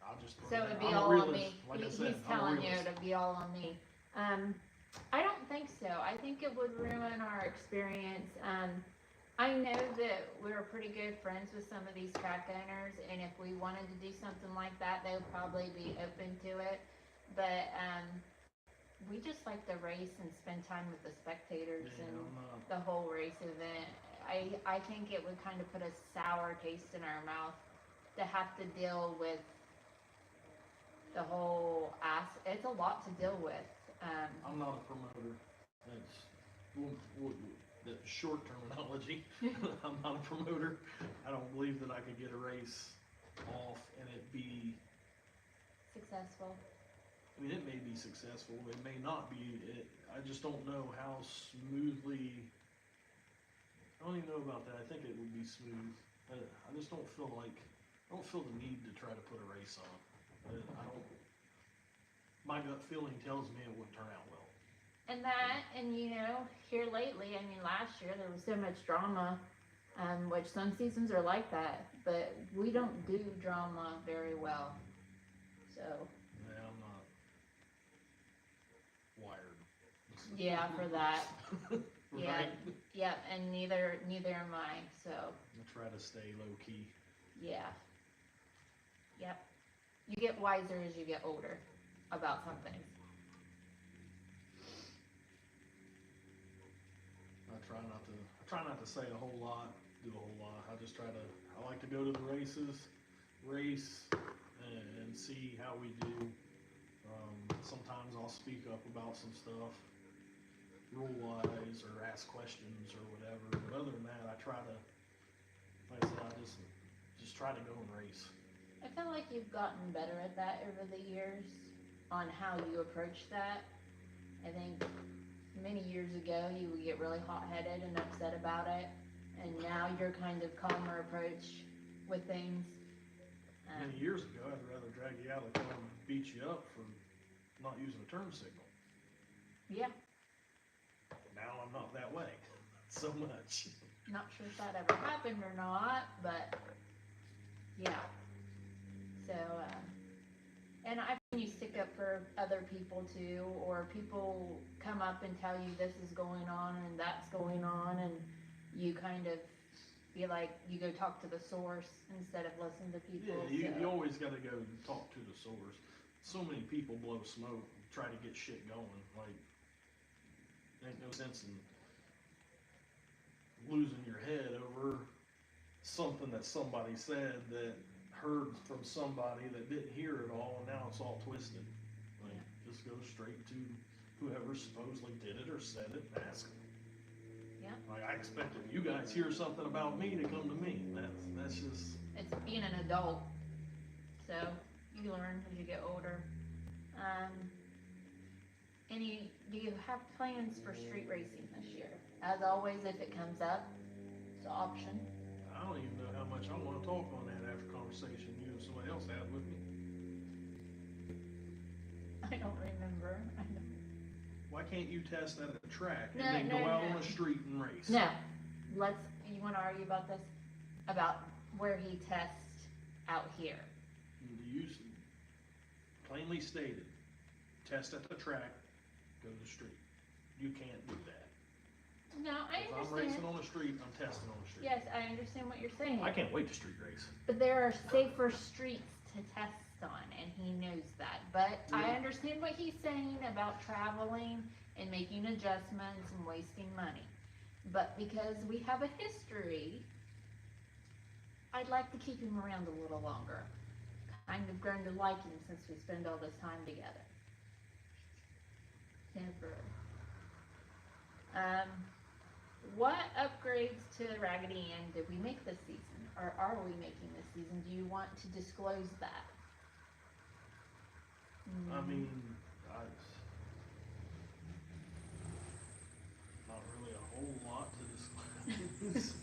I'll just. it'd be I'm a all on realist. me. Like I He's said, I'm a telling you realist. it'd be all on me. I don't think so. I think it would ruin our experience. I know that we're pretty good friends with some of these track owners, and if we wanted to do something like that, they would probably be open to it. But we just like to race and spend time with the spectators Yeah, and I'm not. the whole race event. I think it would kind of put a sour taste in our mouth to have to deal with the whole It's a lot to deal with. I'm not a promoter. That's the short terminology. I'm not a promoter. I don't believe that I could get a race off and it be. Successful. I mean, it may be successful. It may not be. I just don't know how smoothly. I don't even know about that. I think it would be smooth. I just don't feel like. I don't feel the need to try to put a race on. I don't. My gut feeling tells me it would turn out well. And that, and here lately, I mean, last year there was so much drama, which some seasons are like that, but we don't do drama very well. So. Yeah, I'm not wired. Yeah, for that. Right? Yeah, yeah, and neither am I. So. I try to stay low key. Yeah. Yep. You get wiser as you get older about some things. I try not to say a whole lot, do a whole lot. I like to go to the races, race, and see how we do. Sometimes I'll speak up about some stuff, rule-wise, or ask questions or whatever. But other than that, I try to, like I said, I just try to go and race. I feel like you've gotten better at that over the years on how you approach that. I think many years ago you would get really hot-headed and upset about it, and now you're kind of calmer approach with things. Many years ago, I'd rather drag you out of the car and beat you up for not using a turn signal. Yeah. Now I'm not that way so much. Not sure if that ever happened or not, but yeah. So, and I think you stick up for other people too, or people come up and tell you this is going on and that's going on, and you kind of be like, you go talk to the source instead of listen to people. Yeah, you always got to go talk to the source. So many people blow smoke, try to get shit going. Like, ain't no sense in losing your head over something that somebody said that heard from somebody that didn't hear it all, and now it's all twisted. Like, just go straight to whoever supposedly did it or said it and ask them. Yeah. Like, I expect if you guys hear something about me to come to me. That's just. It's being an adult. So you learn as you get older. Do you have plans for street racing this year? As always, if it comes up, it's an option. I don't even know how much I want to talk on that after conversation you and somebody else had with me. I don't remember. I don't. Why can't you test at a track and No, then no, go out no. on a street and race? No. You want to argue about this? About where he tests out here. You plainly stated, test at the track, go to the street. You can't do that. No, I If I'm understand. racing on the street, I'm testing on the street. Yes, I understand what you're saying. I can't wait to street race. But there are safer streets to test on, and he knows that. But I Yeah. understand what he's saying about traveling and making adjustments and wasting money. But because we have a history, I'd like to keep him around a little longer. Kind of grown to like him since we spend all this time together. Temporary. What upgrades to Raggedy Ann did we make this season? Or are we making this season? Do you want to disclose that? I mean, not really a whole lot to disclose.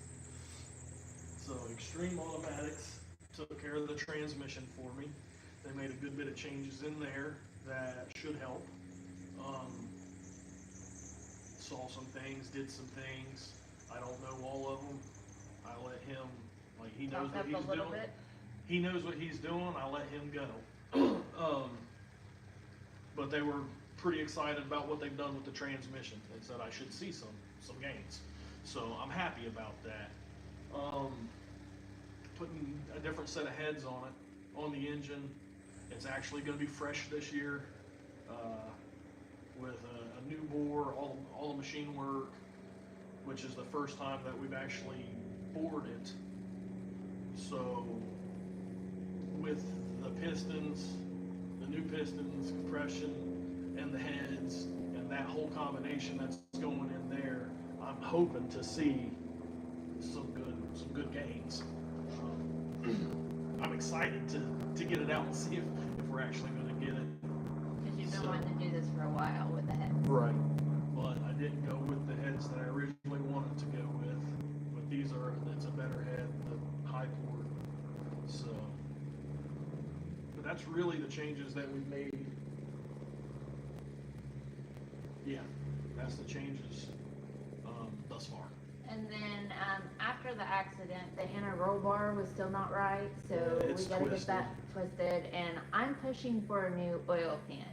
So Extreme Automatics took care of the transmission for me. They made a good bit of changes in there that should help. Saw some things, did some things. I don't know all of them. I let him, like, he knows Talk what up he's a little doing. bit. He knows what he's doing. I let him go. But they were pretty excited about what they've done with the transmission. They said I should see some gains. So I'm happy about that. Um, Putting a different set of heads on it, on the engine. It's actually going to be fresh this year, with a new bore, all the machine work, which is the first time that we've actually bored it. So with the pistons, the new pistons, compression, and the heads, and that whole combination that's going in there, I'm hoping to see some good gains. I'm excited to get it out and see if we're actually going to get it. Because you've been wanting to do this for a while with the heads. Right. But I didn't go with the heads that I originally wanted to go with. But it's a better head, the high port. So, but that's really the changes that we've made. Yeah, that's the changes thus far. And then after the accident, the inner roll bar was still not right, so It's we gotta twisted. get that twisted. And I'm pushing for a new oil pan.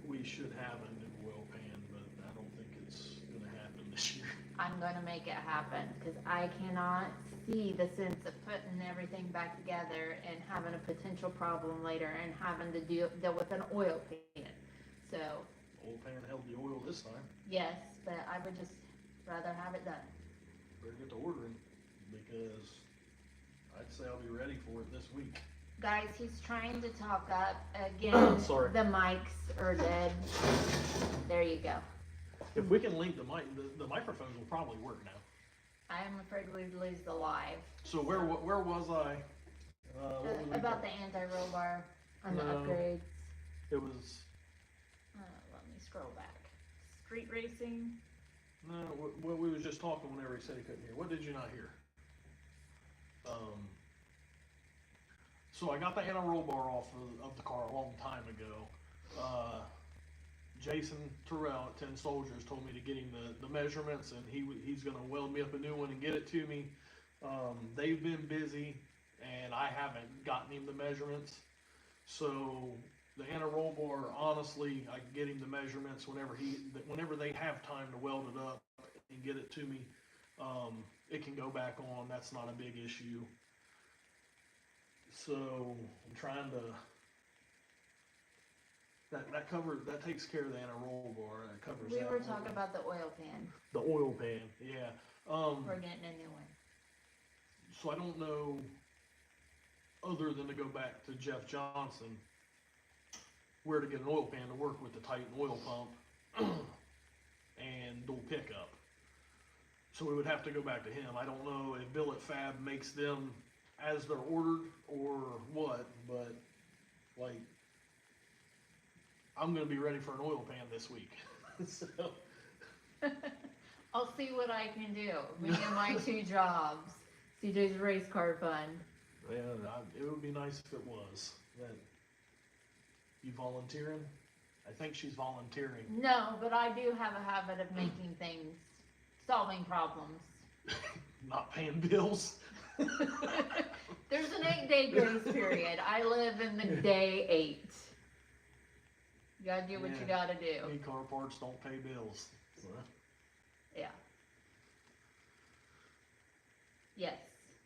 We should have a new oil pan, but I don't think it's going to happen this year. I'm gonna make it happen because I cannot see the sense of putting everything back together and having a potential problem later and having to deal with an oil pan. So Oil pan held the oil this time. yes, but I would just rather have it done. Better get to ordering because I'd say I'll be ready for it this week. Guys, he's trying to talk up again. Sorry. The mics are dead. There you go. If we can link the mic, the microphones will probably work now. I'm afraid we'd lose the live. So where was I? What was we About talking- the anti-roll bar on the No. upgrades. It was Let me scroll back. Street racing. no. What we was just talking whenever he said he couldn't hear. What did you not hear? So I got the anti-roll bar off of the car a long time ago. Jason Terrell at 10 Soldiers told me to get him the measurements, and he's going to weld me up a new one and get it to me. They've been busy, and I haven't gotten him the measurements. So the anti-roll bar, honestly, I can get him the measurements whenever they have time to weld it up and get it to me. It can go back on. That's not a big issue. So I'm trying to. That takes care of the anti-roll bar. That covers We that were one. talking about the oil pan. The oil pan, yeah. We're getting a new one. So I don't know, other than to go back to Jeff Johnson, where to get an oil pan to work with the Titan oil pump and dual pickup. So we would have to go back to him. I don't know if Billet Fab makes them as they're ordered or what, but like, I'm gonna be ready for an oil pan this week. So I'll see what I can do. Me and my two jobs. CJ's race car fund. yeah, it would be nice if it was. That you volunteering? I think she's volunteering. No, but I do have a habit of making things, solving problems. Not paying bills. There's an 8-day grace period. I live in the day 8. You gotta do what you Yeah. gotta do. Me car parts don't pay bills. So, Yeah. Yes.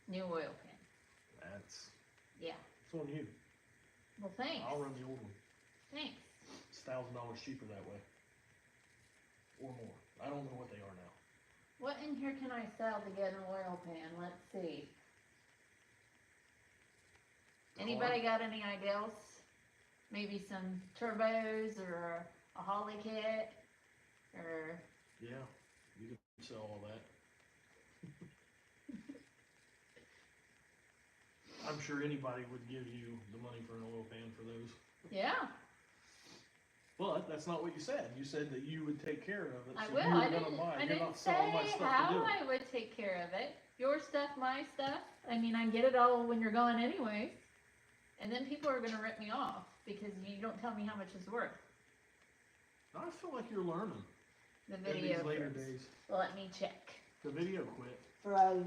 New oil pan. that's Yeah. it's on you. Well, thanks. I'll run the old one. Thanks. It's $1,000 cheaper that way, or more. I don't know what they are now. What in here can I sell to get an oil pan? Let's see. Anybody got any ideas? Maybe some turbos or a Holly kit or Yeah, you can sell all that. I'm sure anybody would give you the money for an oil pan for those. yeah. But that's not what you said. You said that you would take care of it. I so will. you were I gonna didn't. buy it. I You're didn't not selling my say stuff to how do it. I would take care of it. Your stuff, my stuff. I mean, I get it all when you're gone anyways. And then people are gonna rip me off because you don't tell me how much it's worth. I feel like you're learning The in video. these later froze. days. Let me check. The video quit. Froze.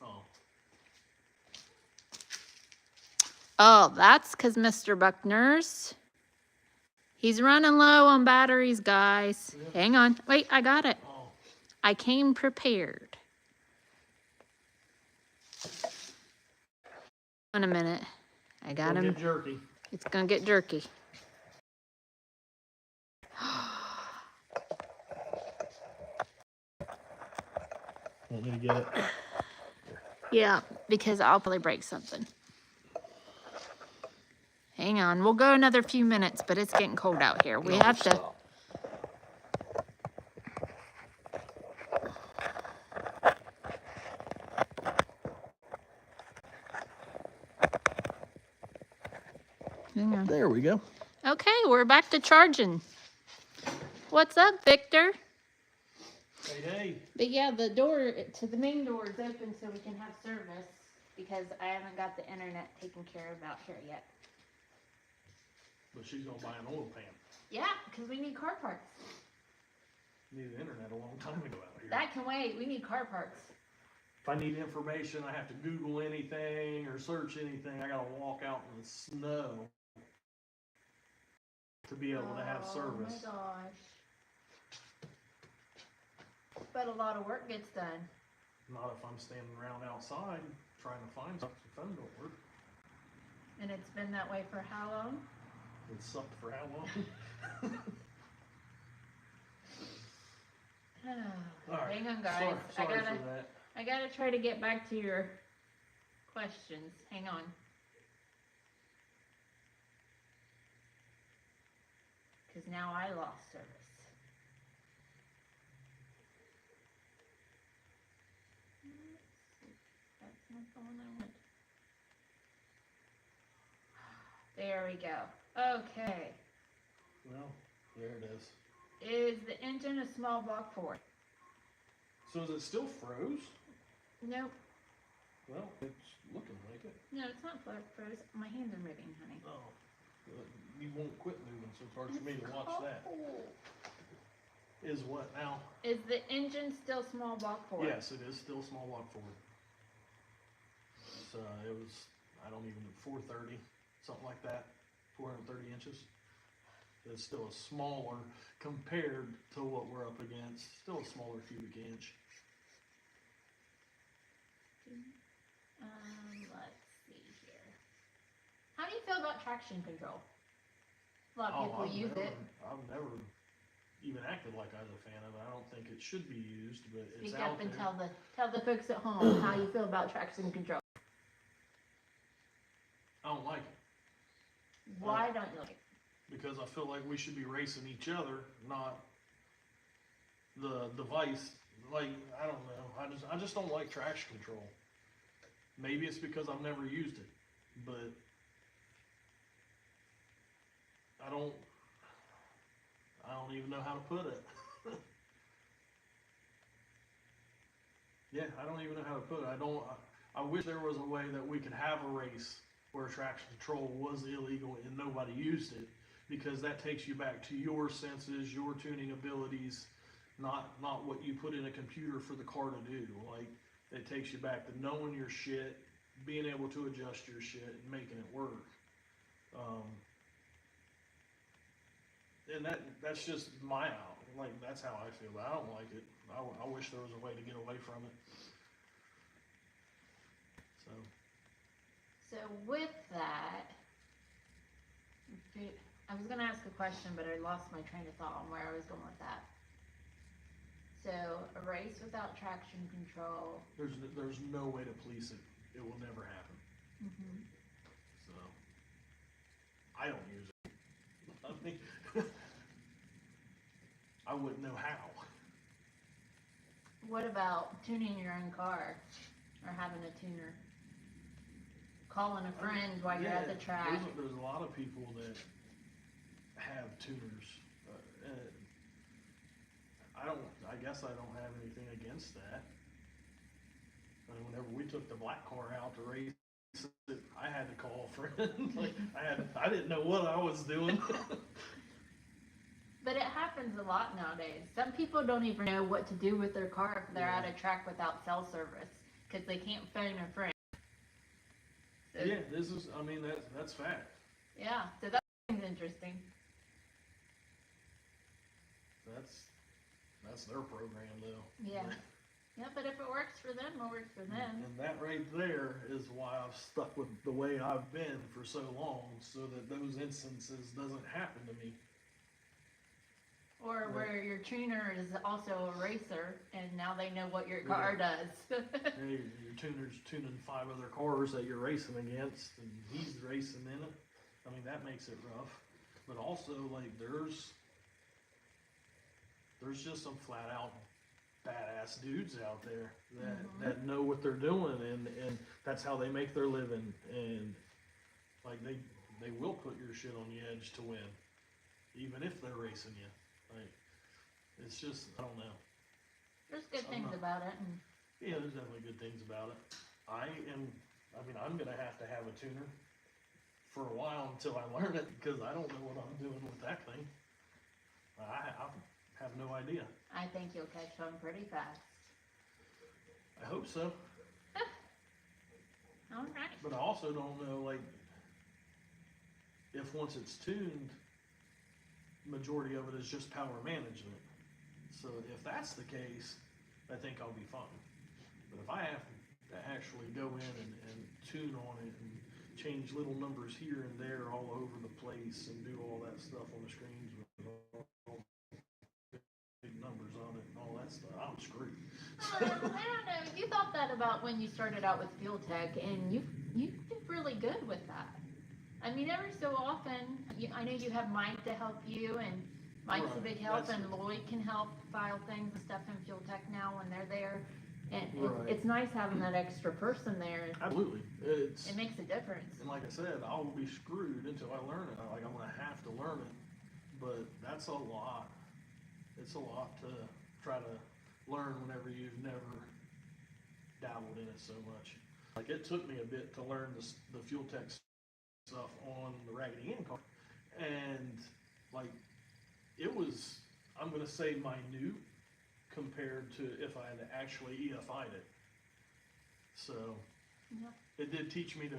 Oh, Oh, that's because Mr. Buckner's. He's running low on batteries, guys. Yeah. Hang on. Wait, I got it. oh, I came prepared. In a minute. I got him. Get jerky. It's gonna get jerky. Want me to get it? Yeah, because I'll probably break something. Hang on, we'll go another few minutes, but it's getting cold out here. We have to. Stop. Hang on. There we go. Okay, we're back to charging. What's up, Victor? Hey. But yeah, the door to the main door is open so we can have service because I haven't got the internet taken care of out here yet. But she's gonna buy an oil pan. Yeah, because we need car parts. Needed internet a long time ago out here. That can wait. We need car parts. If I need information, I have to Google anything or search anything. I gotta walk out in the snow to be able to have service. Oh my gosh. But a lot of work gets done. Not if I'm standing around outside trying to find something. The phone don't work. And it's been that way for how long? It sucked for how long? All right. Hang on, guys. Sorry for that. I gotta try to get back to your questions. Hang on. Because now I lost service. That's not the one I want. There we go. Okay. Well, there it is. Is the engine a small block Ford? So is it still froze? Nope. Well, it's looking like it. No, it's not froze. My hands are moving, honey. Oh. You won't quit moving, so it's hard for me to watch that. Is what now? Is the engine still small block Ford? Yes, it is still small block Ford. So it was, I don't even know, 430, something like that, 430 inches. It's still a smaller compared to what we're up against. Still a smaller cubic inch. Let's see here. How do you feel about traction control? A lot of people use it. I've never even acted like I was a fan of it. I don't think it should be used, but it's Speak out up and there. tell the folks at home how you feel about traction control. I don't like it. Why don't you like it? Because I feel like we should be racing each other, not the device. Like, I don't know. I just don't like traction control. Maybe it's because I've never used it, but I don't even know how to put it. Yeah, I don't even know how to put it. I wish there was a way that we could have a race where traction control was illegal and nobody used it, because that takes you back to your senses, your tuning abilities, not what you put in a computer for the car to do. Like, it takes you back to knowing your shit, being able to adjust your shit, and making it work. And that's just my out. Like, that's how I feel. I don't like it. I wish there was a way to get away from it. So with that, I was going to ask a question, but I lost my train of thought on where I was going with that. So a race without traction control. There's no way to police it. It will never happen. Mm-hmm. So I don't use it. I mean, I wouldn't know how. What about tuning your own car or having a tuner? Calling a friend while you're at the track. There's a lot of people that have tuners. I guess I don't have anything against that. I mean, whenever we took the black car out to race it, I had to call a friend. Like, I didn't know what I was doing. But it happens a lot nowadays. Some people don't even know what to do with their car if they're at a track without cell service because they can't phone a friend. So, yeah, that's fact. Yeah, so that's interesting. That's their program though. Yeah. Yeah, but if it works for them, it works for them. And that right there is why I've stuck with the way I've been for so long, so that those instances doesn't happen to me. Or Right. where your tuner is also a racer, and now they know what your car does. Hey, your tuner's tuning 5 other cars that you're racing against, and he's racing in it. I mean, that makes it rough. But also, like, there's just some flat out badass dudes out there that know what they're doing, and that's how they make their living, and like they will put your shit on the edge to win, even if they're racing you. Like, it's just, I don't know. There's good things about it. And Yeah, there's definitely good things about it. I'm gonna have to have a tuner for a while until I learn it, because I don't know what I'm doing with that thing. I have no idea. I think you'll catch on pretty fast. I hope so. All right. But I also don't know, like, if once it's tuned, majority of it is just power management. So if that's the case, I think I'll be fine. But if I have to actually go in and tune on it and change little numbers here and there all over the place and do all that stuff on the screens with all big numbers on it and all that stuff, I'm screwed. I don't know. You thought that about when you started out with Fuel Tech, and you did really good with that. I mean, every so often, I know you have Mike to help you, and Mike's a big help, and Lloyd can help file things and stuff in Fuel Tech now when they're there. And it's nice having that extra person there. Absolutely. It makes a difference. And like I said, I'll be screwed until I learn it. Like, I'm gonna have to learn it, but that's a lot. It's a lot to try to learn whenever you've never dabbled in it so much. Like, it took me a bit to learn the Fuel Tech stuff on the Raggedy Ann car, and like, it was, I'm gonna say, minute compared to if I had actually EFI'd it. So it did teach me to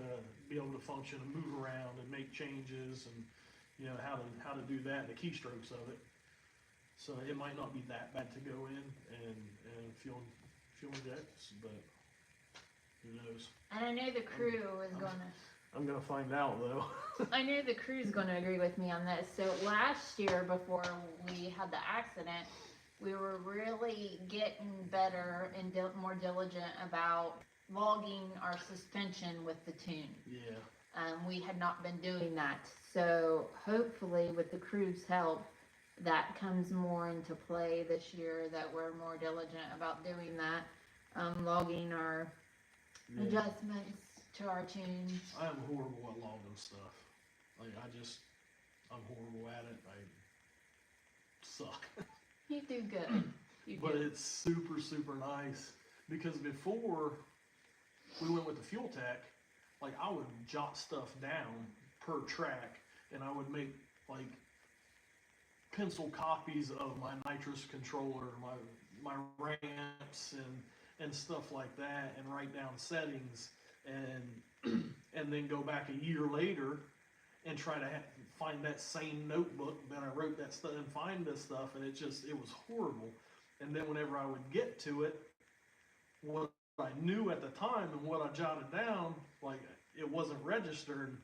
be able to function and move around and make changes, and how to do that, the keystrokes of it. So it might not be that bad to go in and fuel injects, but who knows? And I know the crew is gonna. I'm gonna find out, though. I know the crew's gonna agree with me on this. So last year, before we had the accident, we were really getting better and more diligent about logging our suspension with the tune. Yeah. We had not been doing that. So hopefully with the crew's help, that comes more into play this year, that we're more diligent about doing that, logging our adjustments to our tunes. I am horrible at logging stuff. Like, I'm horrible at it. I suck. You do good. But it's super, super nice, because before we went with the Fuel Tech, like, I would jot stuff down per track, and I would make, like, pencil copies of my Nitrous controller, my ramps, and stuff like that, and write down settings, and then go back a year later and try to find that same notebook that I wrote that stuff, and find this stuff, and it was horrible. And then whenever I would get to it, what I knew at the time and what I jotted down, like, it wasn't registered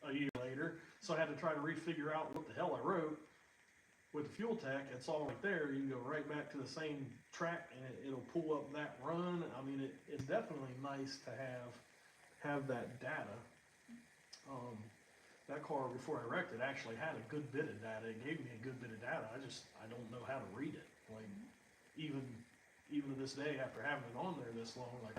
a year later, so I had to try to refigure out what the hell I wrote. With the Fuel Tech, it's all right there. You can go right back to the same track, and it'll pull up that run. I mean, it's definitely nice to have that data. That car, before I wrecked it, actually had a good bit of data. It gave me a good bit of data. I don't know how to read it. Like, even to this day, after having it on there this long, like,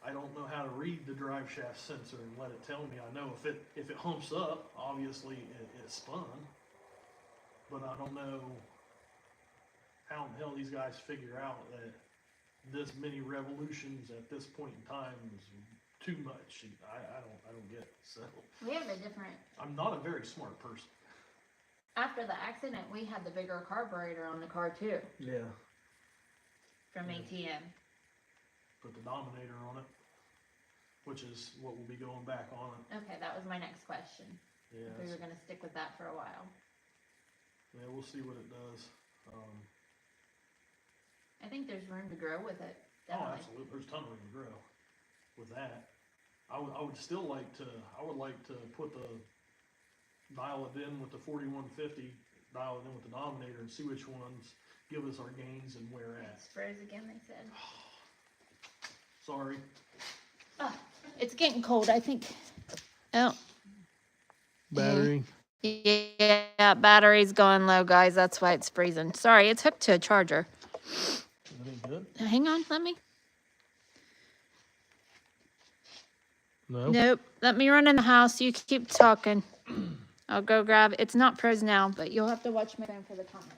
I don't know how to read the drive shaft sensor and let it tell me. I know if it humps up, obviously it spun, but I don't know how in the hell these guys figure out that this many revolutions at this point in time is too much. I don't get it. So We have a different. I'm not a very smart person. After the accident, we had the bigger carburetor on the car too. Yeah. From ATM. Put the Dominator on it, which is what will be going back on it. Okay, that was my next question. Yeah. If we were gonna stick with that for a while. Yeah, we'll see what it does. I think there's room to grow with it. Oh, Definitely. absolutely. There's a ton of room to grow with that. I would still like to, I would like to dial it in with the 4150, dial it in with the denominator and see which ones give us our gains and where at. It's froze again, they said. Sorry. Oh, it's getting cold, I think. Oh. Battery. Yeah, battery's going low, guys. That's why it's freezing. Sorry, it's hooked to a charger. Is it any good? Hang on, let me. No. Nope. Let me run in the house. You keep talking. I'll go grab. It's not frozen now, but you'll have to watch my phone for the comment.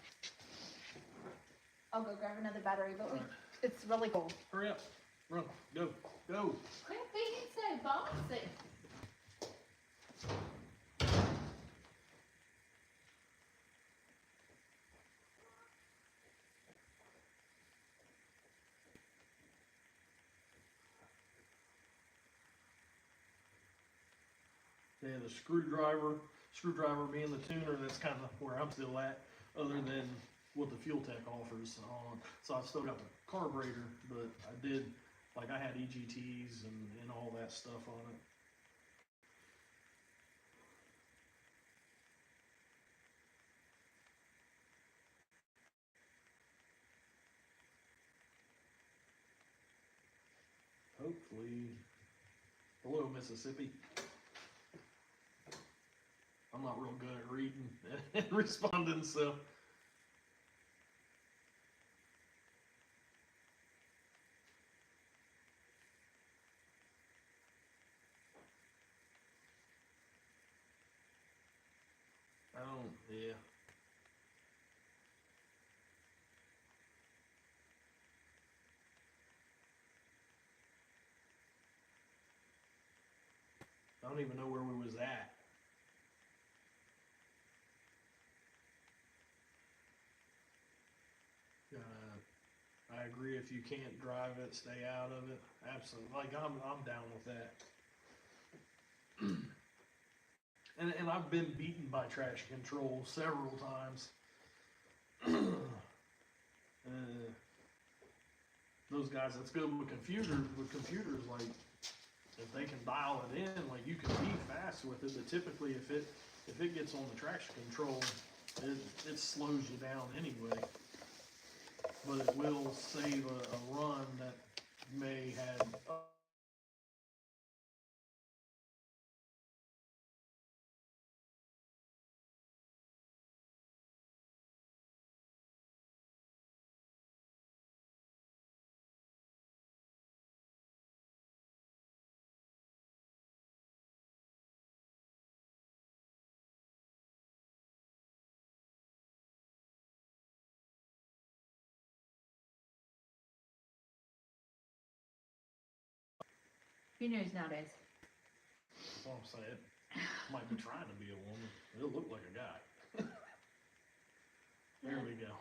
I'll go grab another battery, but it's really cold. Hurry up. Run. Go. Go. Quit being so bossy. Yeah, the screwdriver being the tuner, that's kind of where I'm still at, other than what the Fuel Tech offers on. So I've still got the carburetor, but I did, like I had EGTs and all that stuff on it. Hopefully, hello Mississippi. I'm not real good at reading and responding, so. Yeah. I don't even know where we was at. I agree. If you can't drive it, stay out of it. Absolutely. Like I'm down with that. And I've been beaten by traction control several times. Those guys, that's good with computers. With computers, like if they can dial it in, like you can be fast with it. But typically, if it gets on the traction control, it slows you down anyway. But it will save a run that may have. Who knows nowadays? That's all I'm saying. Might be trying to be a woman. It'll look like a guy. There we go.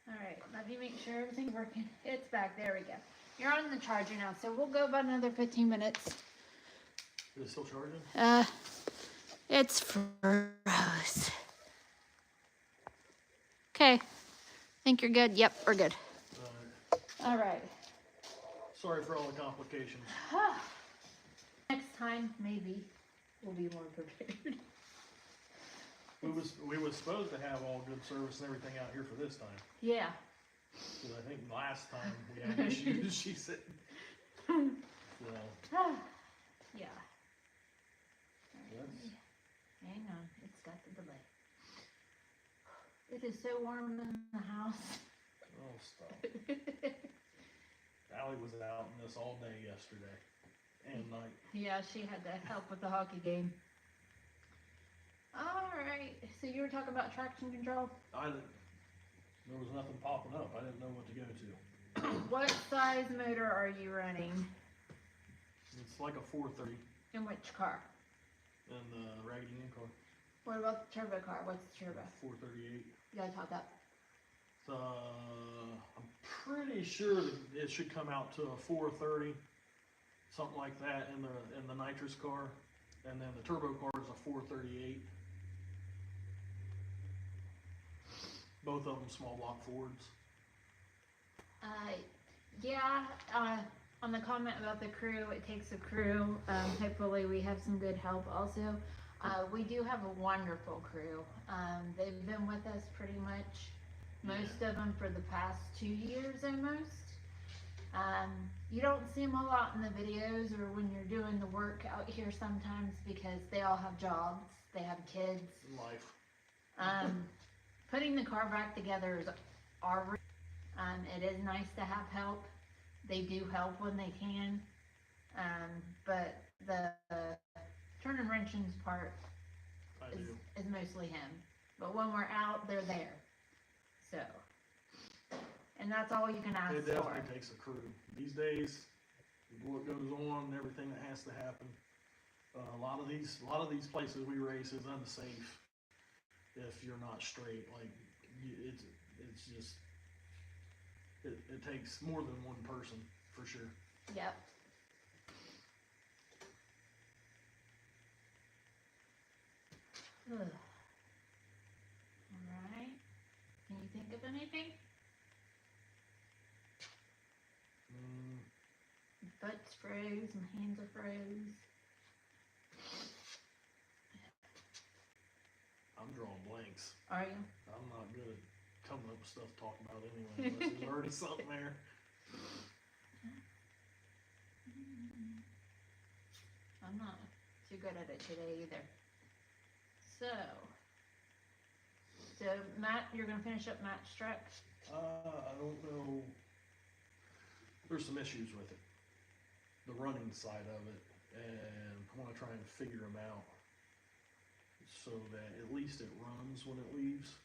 Alright, let me make sure everything's working. It's back. There we go. You're on the charger now, so we'll go about another 15 minutes. Is it still charging? It's froze. Okay. Think you're good? Yep, we're good. Alright. Sorry for all the complications. Next time, maybe, we'll be more prepared. We was supposed to have all good service and everything out here for this time. Yeah. Because I think last time we had issues, she said. So, Yeah. yes. Hang on, it's got the delay. It is so warm in the house. Oh, stop. Allie was out in this all day yesterday and night. Yeah, she had to help with the hockey game. Alright, so you were talking about traction control? There was nothing popping up. I didn't know what to go to. What size motor are you running? It's like a 430 In which car? in the Raggedy Ann car. What about the turbo car? What's the turbo? 438. You gotta talk up. I'm pretty sure that it should come out to a 430, something like that in the Nitrous car, and then the turbo car is a 438. Both of them small block Fords. Yeah, on the comment about the crew, it takes a crew. Hopefully we have some good help also. We do have a wonderful crew. They've been with us pretty much, most of them for the past 2 years almost. You don't see them a lot in the videos or when you're doing the work out here sometimes because they all have jobs, they have kids. Life. Putting the car back together is our. It is nice to have help. They do help when they can, but the turning wrenchings part is mostly him. But when we're out, they're there. So, and that's all you can ask It for. definitely takes a crew. These days, what goes on, everything that has to happen. A lot of these places we race is unsafe if you're not straight. Like it's just it takes more than one person for sure. Yep. Ugh. All right. Can you think of anything? My butt's froze. My hands are froze. I'm drawing blanks. Are you? I'm not good at coming up with stuff to talk about anyway, unless there's already something there. I'm not too good at it today either. So Matt, you're gonna finish up Matt's truck? I don't know. There's some issues with it. The running side of it, and I want to try and figure them out so that at least it runs when it leaves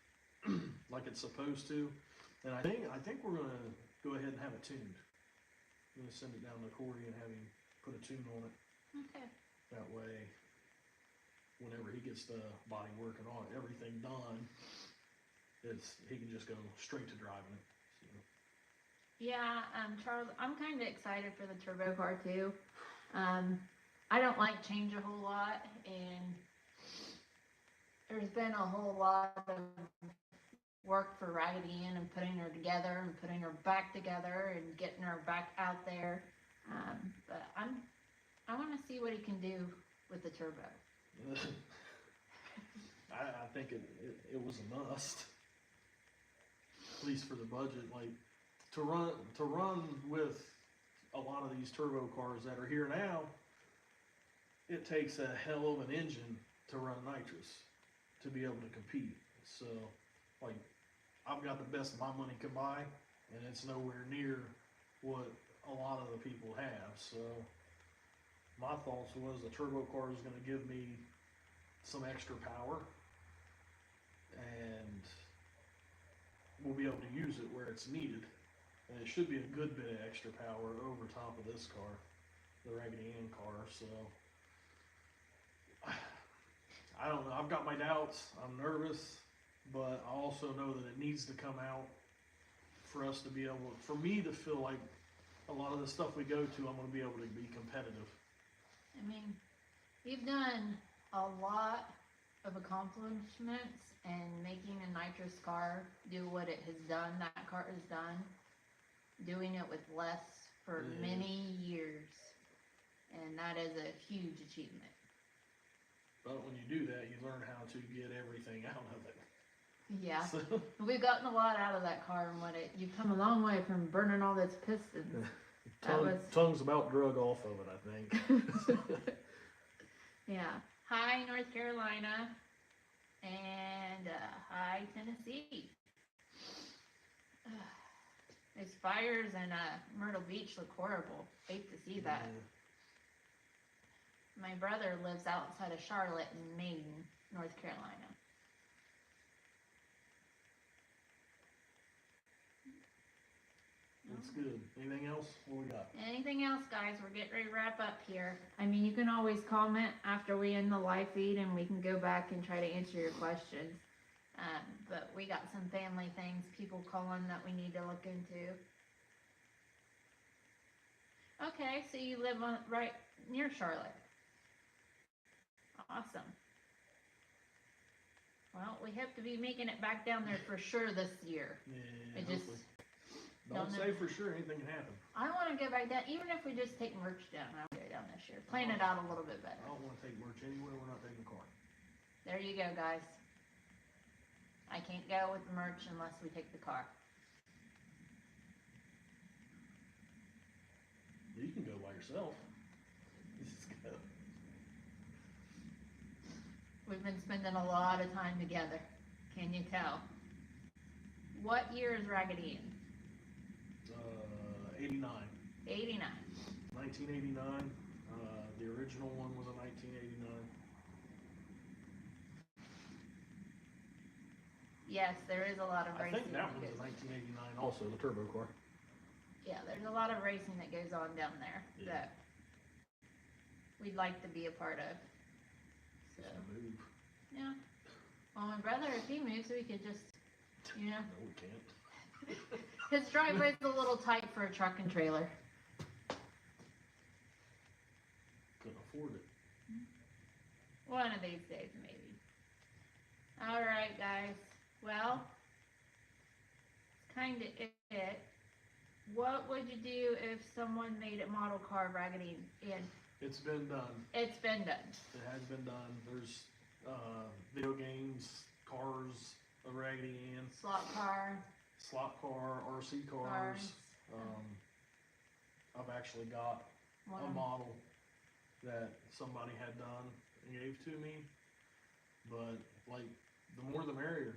like it's supposed to. And I think we're gonna go ahead and have it tuned. I'm gonna send it down to Corey and have him put a tune on it. Okay. That way, whenever he gets the body work and all everything done, he can just go straight to driving it. So. Yeah, Charles, I'm kind of excited for the turbo car too. I don't like change a whole lot, and there's been a whole lot of work for Raggedy Ann and putting her together and putting her back together and getting her back out there. But I want to see what he can do with the turbo. I think it was a must, at least for the budget. Like to run with a lot of these turbo cars that are here now, it takes a hell of an engine to run nitrous to be able to compete. So, like, I've got the best my money can buy, and it's nowhere near what a lot of the people have. So, my thoughts was the turbo car is going to give me some extra power, and we'll be able to use it where it's needed. And it should be a good bit of extra power over top of this car, the Raggedy Ann car. So, I don't know. I've got my doubts. I'm nervous, but I also know that it needs to come out for us to be able, for me to feel like a lot of the stuff we go to, I'm going to be able to be competitive. I mean, you've done a lot of accomplishments and making a nitrous car do what it has done, that car has done, doing it with less for many years, and that is a huge achievement. But when you do that, you learn how to get everything out of it. Yeah, so. We've gotten a lot out of that car, and you've come a long way from burning all those pistons. Tongue's about drug off of it, I think. Yeah. Hi, North Carolina, and hi, Tennessee. Those fires in Myrtle Beach look horrible. Hate to see that. My brother lives outside of Charlotte in Maiden, North Carolina. That's good. Anything else? What we got? Anything else, guys? We're getting ready to wrap up here. I mean, you can always comment after we end the live feed, and we can go back and try to answer your questions. But we got some family things, people calling that we need to look into. Okay, so you live right near Charlotte. Awesome. Well, we hope to be making it back down there for sure this year. Yeah, it just Don't say for sure, anything can happen. I want to go back down, even if we just take merch down, I'll go down this year. Plan it out a little bit better. I don't wanna take merch anywhere, we're not taking a car. There you go, guys. I can't go with the merch unless we take the car. You can go by yourself. Just go. We've been spending a lot of time together. Can you tell? What year is Raggedy Ann? 89. 89. 1989. The original one was a 1989. Yes, there is a lot of I racing. think that one's a 1989 also, the turbo car. Yeah, there's a lot of racing that goes on down there that we'd like to be a part of. So, Just move. yeah. Well, my brother, if he moves, we could just, you know. No, we can't. His driveway's a little tight for a truck and trailer. Couldn't afford it. One of these days, maybe. All right, guys. Well, it's kind of it. What would you do if someone made a model car of Raggedy Ann? It's been done. It's been done. It has been done. There's video games, cars, a Raggedy Ann, Slot car. slot car, RC cars. I've actually got a model that somebody had done and gave to me, but like the more the merrier.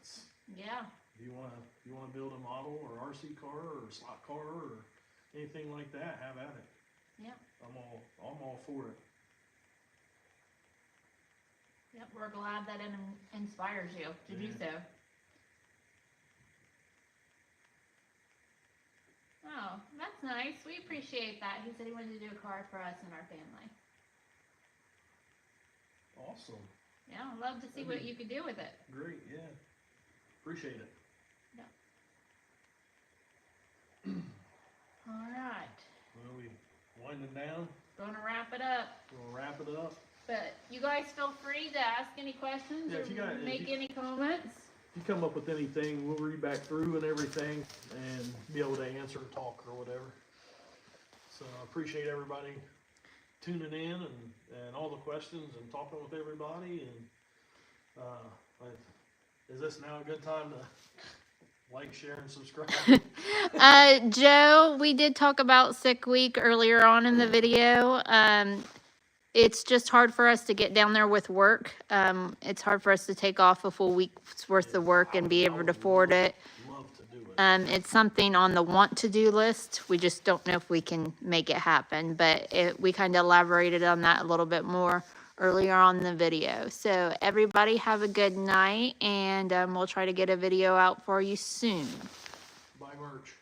It's, Yeah. if you wanna build a model or RC car or slot car or anything like that, have at it. Yep. I'm all for it. Yep. We're glad that it inspires you to do so. Oh, that's nice. We appreciate that. He said he wanted to do a car for us and our family. Awesome. Yeah, I'd love to see what you could do with it. Great, yeah. Appreciate it. All right. Well, we winding down. Gonna wrap it up. We'll wrap it up. But you guys feel free to ask any questions Yeah, or if you got- make any comments. If you come up with anything, we'll read back through and everything and be able to answer, talk, or whatever. So I appreciate everybody tuning in and all the questions and talking with everybody. And is this now a good time to like, share, and subscribe? Joe, we did talk about sick week earlier on in the video. It's just hard for us to get down there with work. It's hard for us to take off a full week's worth of work and be able to afford it. Love to do it. It's something on the want to do list. We just don't know if we can make it happen, but we kind of elaborated on that a little bit more earlier on in the video. So everybody have a good night, and we'll try to get a video out for you soon. Buy merch.